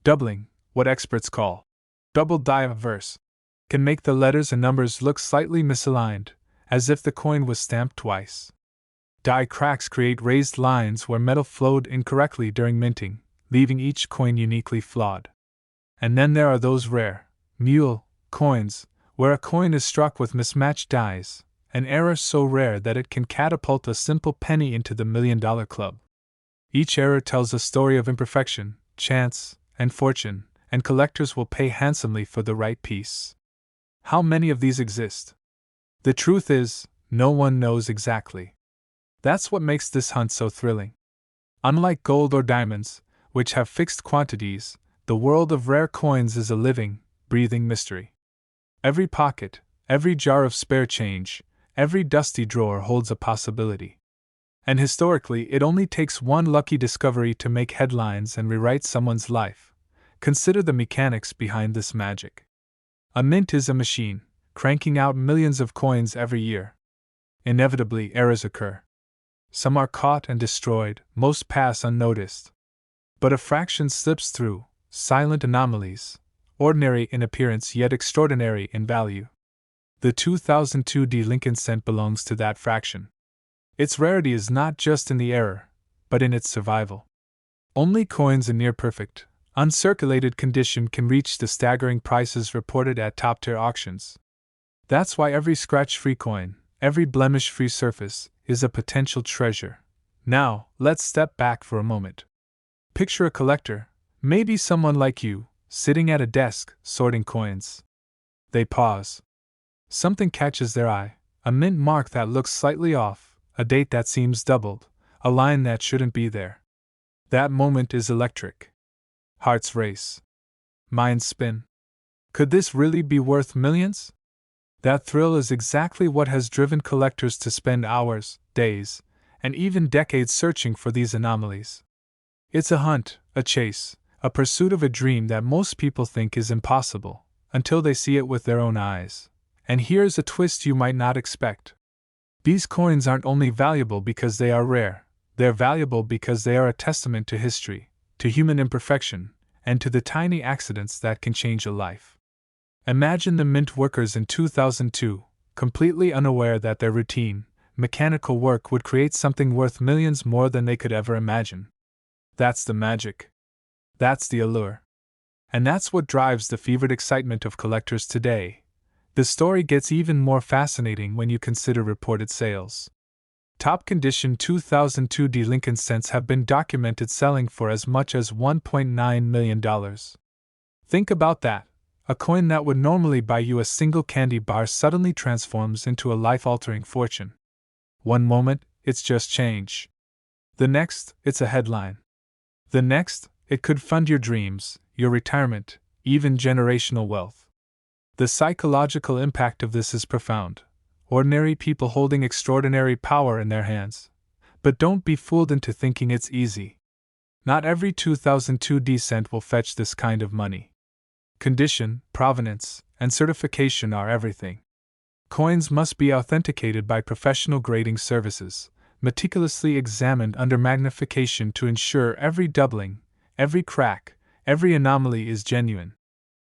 Doubling, what experts call double die verse, can make the letters and numbers look slightly misaligned, as if the coin was stamped twice. Die cracks create raised lines where metal flowed incorrectly during minting, leaving each coin uniquely flawed. And then there are those rare, mule, coins, where a coin is struck with mismatched dies, an error so rare that it can catapult a simple penny into the $1 million club. Each error tells a story of imperfection, chance, and fortune, and collectors will pay handsomely for the right piece. How many of these exist? The truth is, no one knows exactly. That's what makes this hunt so thrilling. Unlike gold or diamonds, which have fixed quantities, the world of rare coins is a living, breathing mystery. Every pocket, every jar of spare change, every dusty drawer holds a possibility. And historically, it only takes one lucky discovery to make headlines and rewrite someone's life. Consider the mechanics behind this magic. A mint is a machine, cranking out millions of coins every year. Inevitably, errors occur. Some are caught and destroyed, most pass unnoticed. But a fraction slips through, silent anomalies, ordinary in appearance yet extraordinary in value. The 2002 Lincoln cent belongs to that fraction. Its rarity is not just in the error, but in its survival. Only coins in near-perfect, uncirculated condition can reach the staggering prices reported at top-tier auctions. That's why every scratch-free coin, every blemish-free surface, is a potential treasure. Now, let's step back for a moment. Picture a collector, maybe someone like you, sitting at a desk, sorting coins. They pause. Something catches their eye, a mint mark that looks slightly off, a date that seems doubled, a line that shouldn't be there. That moment is electric. Hearts race. Minds spin. Could this really be worth millions? That thrill is exactly what has driven collectors to spend hours, days, and even decades searching for these anomalies. It's a hunt, a chase, a pursuit of a dream that most people think is impossible, until they see it with their own eyes. And here's a twist you might not expect. These coins aren't only valuable because they are rare, they're valuable because they are a testament to history, to human imperfection, and to the tiny accidents that can change a life. Imagine the mint workers in 2002, completely unaware that their routine, mechanical work would create something worth millions more than they could ever imagine. That's the magic. That's the allure. And that's what drives the fevered excitement of collectors today. The story gets even more fascinating when you consider reported sales. Top condition 2002 Lincoln cents have been documented selling for as much as $1.9 million. Think about that. A coin that would normally buy you a single candy bar suddenly transforms into a life-altering fortune. One moment, it's just change. The next, it's a headline. The next, it could fund your dreams, your retirement, even generational wealth. The psychological impact of this is profound. Ordinary people holding extraordinary power in their hands. But don't be fooled into thinking it's easy. Not every 2002 cent will fetch this kind of money. Condition, provenance, and certification are everything. Coins must be authenticated by professional grading services, meticulously examined under magnification to ensure every doubling, every crack, every anomaly is genuine.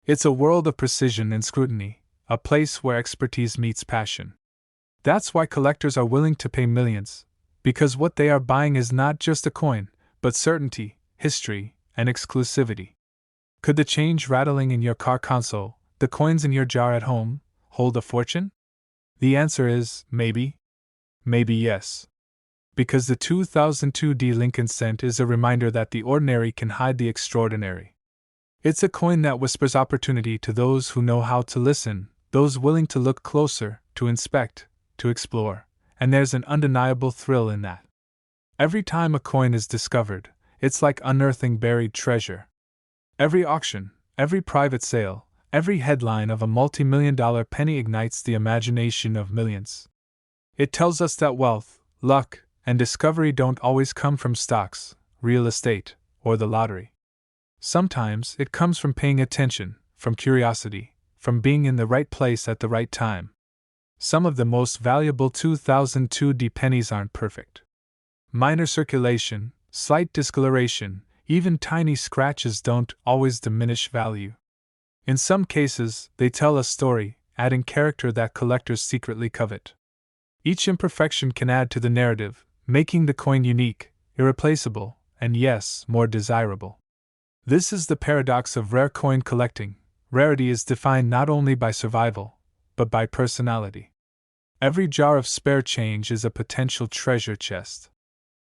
It's a world of precision and scrutiny, a place where expertise meets passion. That's why collectors are willing to pay millions, because what they are buying is not just a coin, but certainty, history, and exclusivity. Could the change rattling in your car console, the coins in your jar at home, hold a fortune? The answer is maybe. Maybe yes. Because the 2002 Lincoln cent is a reminder that the ordinary can hide the extraordinary. It's a coin that whispers opportunity to those who know how to listen, those willing to look closer, to inspect, to explore, and there's an undeniable thrill in that. Every time a coin is discovered, it's like unearthing buried treasure. Every auction, every private sale, every headline of a multi-million-dollar penny ignites the imagination of millions. It tells us that wealth, luck, And discovery don't always come from stocks, real estate, or the lottery. Sometimes it comes from paying attention, from curiosity, from being in the right place at the right time. Some of the most valuable 2002 pennies aren't perfect. Minor circulation, slight discoloration, even tiny scratches don't always diminish value. In some cases, they tell a story, adding character that collectors secretly covet. Each imperfection can add to the narrative, making the coin unique, irreplaceable, and yes, more desirable. This is the paradox of rare coin collecting. Rarity is defined not only by survival, but by personality. Every jar of spare change is a potential treasure chest.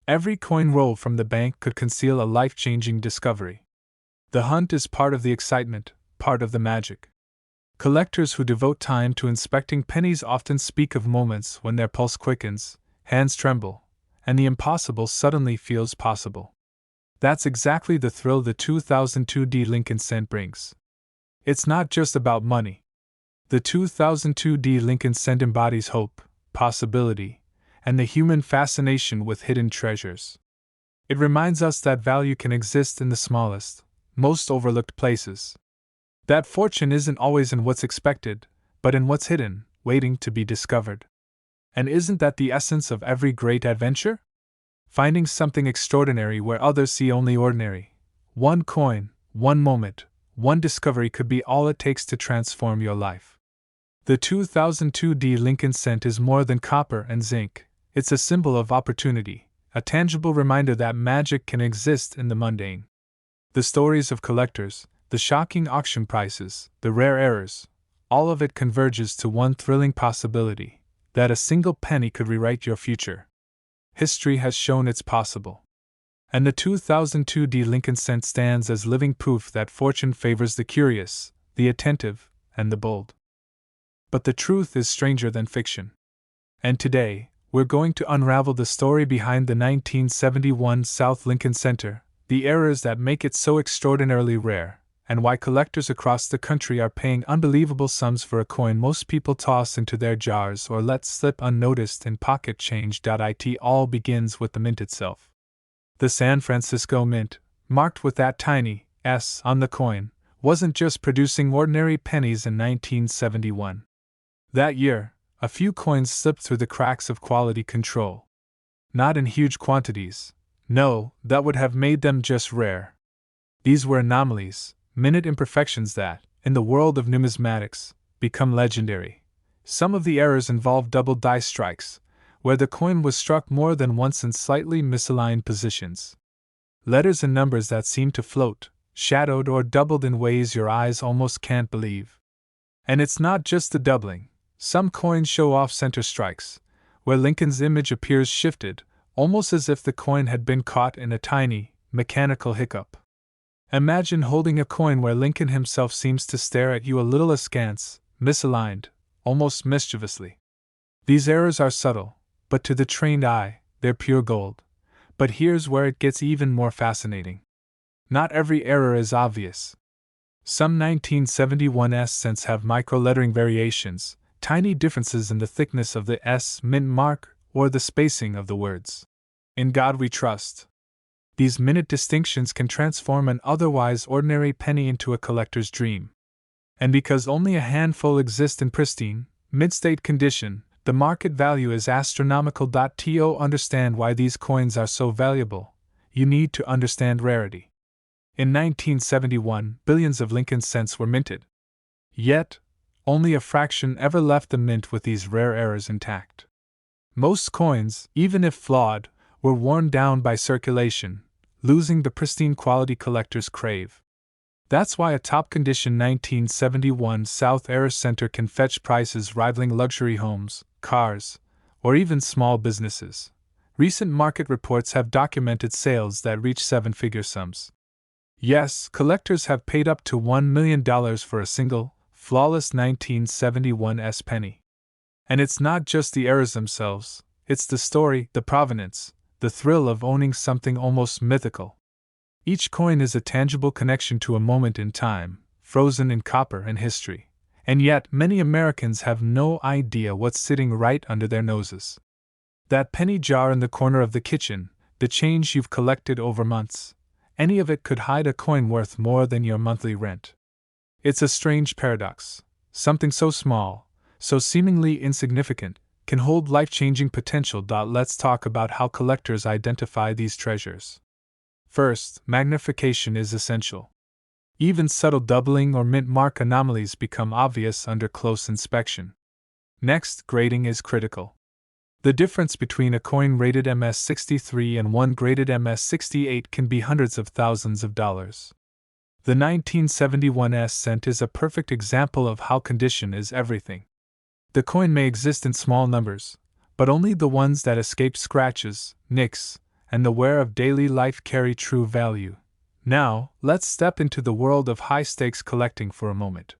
Every coin roll from the bank could conceal a life-changing discovery. The hunt is part of the excitement, part of the magic. Collectors who devote time to inspecting pennies often speak of moments when their pulse quickens, hands tremble, and the impossible suddenly feels possible. That's exactly the thrill the 2002 Lincoln cent brings. It's not just about money. The 2002 Lincoln cent embodies hope, possibility, and the human fascination with hidden treasures. It reminds us that value can exist in the smallest, most overlooked places. That fortune isn't always in what's expected, but in what's hidden, waiting to be discovered. And isn't that the essence of every great adventure? Finding something extraordinary where others see only ordinary. One coin, one moment, one discovery could be all it takes to transform your life. The 2002 Lincoln cent is more than copper and zinc. It's a symbol of opportunity, a tangible reminder that magic can exist in the mundane. The stories of collectors, the shocking auction prices, the rare errors, all of it converges to one thrilling possibility, that a single penny could rewrite your future. History has shown it's possible. And the 2002 Lincoln cent stands as living proof that fortune favors the curious, the attentive, and the bold. But the truth is stranger than fiction. And today, we're going to unravel the story behind the 1971 South Lincoln Center, the errors that make it so extraordinarily rare, and why collectors across the country are paying unbelievable sums for a coin most people toss into their jars or let slip unnoticed in pocket change. It all begins with the mint itself. The San Francisco Mint, marked with that tiny S on the coin, wasn't just producing ordinary pennies in 1971. That year, a few coins slipped through the cracks of quality control. Not in huge quantities. No, that would have made them just rare. These were anomalies, minute imperfections that, in the world of numismatics, become legendary. Some of the errors involved double die strikes, where the coin was struck more than once in slightly misaligned positions. Letters and numbers that seemed to float, shadowed or doubled in ways your eyes almost can't believe. And it's not just the doubling. Some coins show off-center strikes, where Lincoln's image appears shifted, almost as if the coin had been caught in a tiny, mechanical hiccup. Imagine holding a coin where Lincoln himself seems to stare at you a little askance, misaligned, almost mischievously. These errors are subtle, but to the trained eye, they're pure gold. But here's where it gets even more fascinating. Not every error is obvious. Some 1971 S cents have micro-lettering variations, tiny differences in the thickness of the S mint mark or the spacing of the words. In God we trust. These minute distinctions can transform an otherwise ordinary penny into a collector's dream. And because only a handful exist in pristine, mid-state condition, the market value is astronomical. To understand why these coins are so valuable, you need to understand rarity. In 1971, billions of Lincoln cents were minted. Yet, only a fraction ever left the mint with these rare errors intact. Most coins, even if flawed, were worn down by circulation, losing the pristine quality collectors crave. That's why a top-condition 1971 South Error Center can fetch prices rivaling luxury homes, cars, or even small businesses. Recent market reports have documented sales that reach seven-figure sums. Yes, collectors have paid up to $1 million for a single, flawless 1971 S penny. And it's not just the errors themselves, it's the story, the provenance, the thrill of owning something almost mythical. Each coin is a tangible connection to a moment in time, frozen in copper and history. And yet, many Americans have no idea what's sitting right under their noses. That penny jar in the corner of the kitchen, the change you've collected over months, any of it could hide a coin worth more than your monthly rent. It's a strange paradox. Something so small, so seemingly insignificant, can hold life-changing potential. Let's talk about how collectors identify these treasures. First, magnification is essential. Even subtle doubling or mint mark anomalies become obvious under close inspection. Next, grading is critical. The difference between a coin rated MS-63 and one graded MS-68 can be hundreds of thousands of dollars. The 1971 cent is a perfect example of how condition is everything. The coin may exist in small numbers, but only the ones that escape scratches, nicks, and the wear of daily life carry true value. Now, let's step into the world of high-stakes collecting for a moment.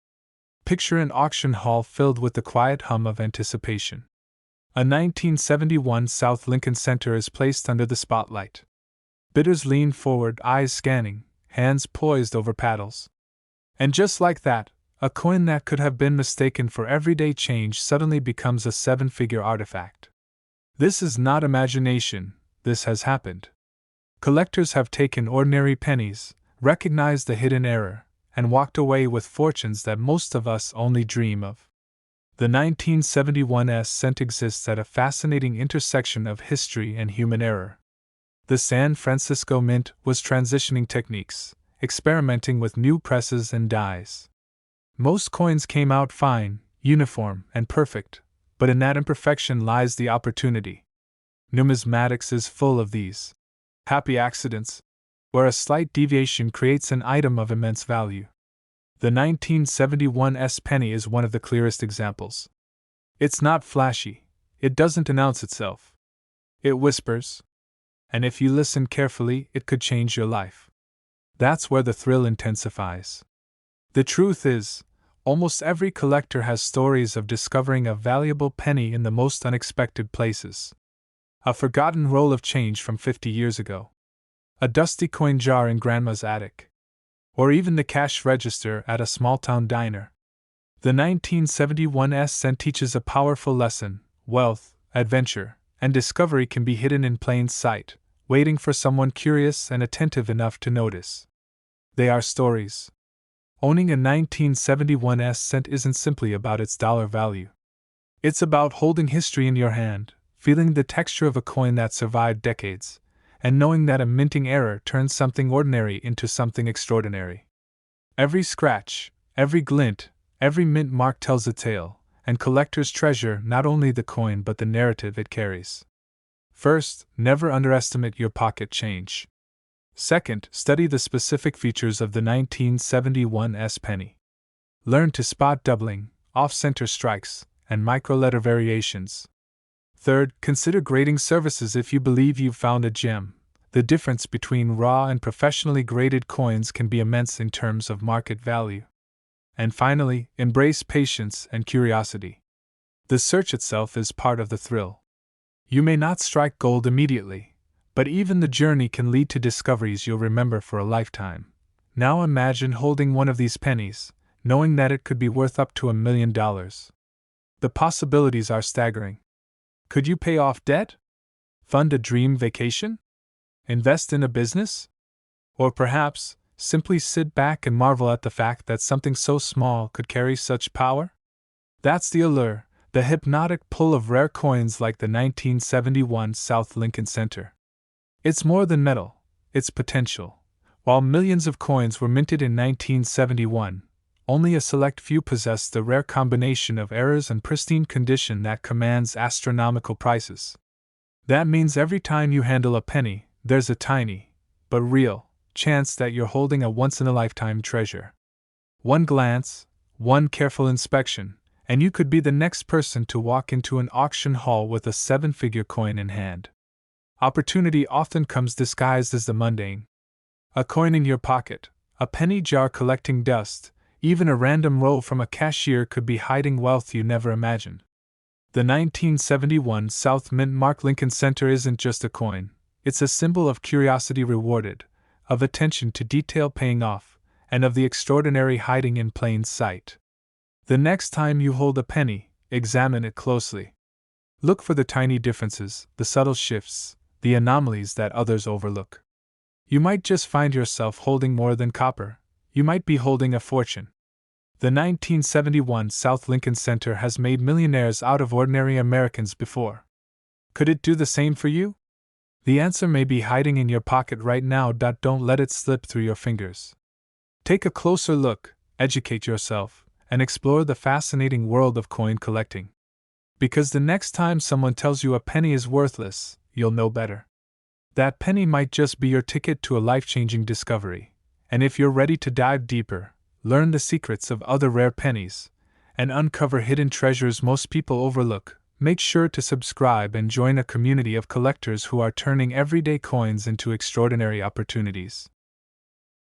Picture an auction hall filled with the quiet hum of anticipation. A 1971 South Lincoln Center is placed under the spotlight. Bidders lean forward, eyes scanning, hands poised over paddles. And just like that, a coin that could have been mistaken for everyday change suddenly becomes a seven-figure artifact. This is not imagination, this has happened. Collectors have taken ordinary pennies, recognized the hidden error, and walked away with fortunes that most of us only dream of. The 1971 cent exists at a fascinating intersection of history and human error. The San Francisco Mint was transitioning techniques, experimenting with new presses and dies. Most coins came out fine, uniform, and perfect, but in that imperfection lies the opportunity. Numismatics is full of these happy accidents, where a slight deviation creates an item of immense value. The 1971 penny is one of the clearest examples. It's not flashy, it doesn't announce itself. It whispers. And if you listen carefully, it could change your life. That's where the thrill intensifies. The truth is, almost every collector has stories of discovering a valuable penny in the most unexpected places. A forgotten roll of change from 50 years ago. A dusty coin jar in grandma's attic. Or even the cash register at a small-town diner. The 1971 cent teaches a powerful lesson: wealth, adventure, and discovery can be hidden in plain sight, waiting for someone curious and attentive enough to notice. They are stories. Owning a 1971 cent isn't simply about its dollar value. It's about holding history in your hand, feeling the texture of a coin that survived decades, and knowing that a minting error turns something ordinary into something extraordinary. Every scratch, every glint, every mint mark tells a tale, and collectors treasure not only the coin but the narrative it carries. First, never underestimate your pocket change. Second, study the specific features of the 1971 penny. Learn to spot doubling, off-center strikes, and microletter variations. Third, consider grading services if you believe you've found a gem. The difference between raw and professionally graded coins can be immense in terms of market value. And finally, embrace patience and curiosity. The search itself is part of the thrill. You may not strike gold immediately, but even the journey can lead to discoveries you'll remember for a lifetime. Now imagine holding one of these pennies, knowing that it could be worth up to $1 million. The possibilities are staggering. Could you pay off debt? Fund a dream vacation? Invest in a business? Or perhaps, simply sit back and marvel at the fact that something so small could carry such power? That's the allure, the hypnotic pull of rare coins like the 1971 South Lincoln Center. It's more than metal, it's potential. While millions of coins were minted in 1971, only a select few possessed the rare combination of errors and pristine condition that commands astronomical prices. That means every time you handle a penny, there's a tiny, but real, chance that you're holding a once-in-a-lifetime treasure. One glance, one careful inspection, and you could be the next person to walk into an auction hall with a seven-figure coin in hand. Opportunity often comes disguised as the mundane. A coin in your pocket, a penny jar collecting dust, even a random roll from a cashier could be hiding wealth you never imagined. The 1971 South Mint Mark Lincoln Center isn't just a coin, it's a symbol of curiosity rewarded, of attention to detail paying off, and of the extraordinary hiding in plain sight. The next time you hold a penny, examine it closely. Look for the tiny differences, the subtle shifts, the anomalies that others overlook. You might just find yourself holding more than copper. You might be holding a fortune. The 1971 South Lincoln Center has made millionaires out of ordinary Americans before. Could it do the same for you? The answer may be hiding in your pocket right now. Don't let it slip through your fingers. Take a closer look, educate yourself, and explore the fascinating world of coin collecting. Because the next time someone tells you a penny is worthless, you'll know better. That penny might just be your ticket to a life-changing discovery. And if you're ready to dive deeper, learn the secrets of other rare pennies, and uncover hidden treasures most people overlook, make sure to subscribe and join a community of collectors who are turning everyday coins into extraordinary opportunities.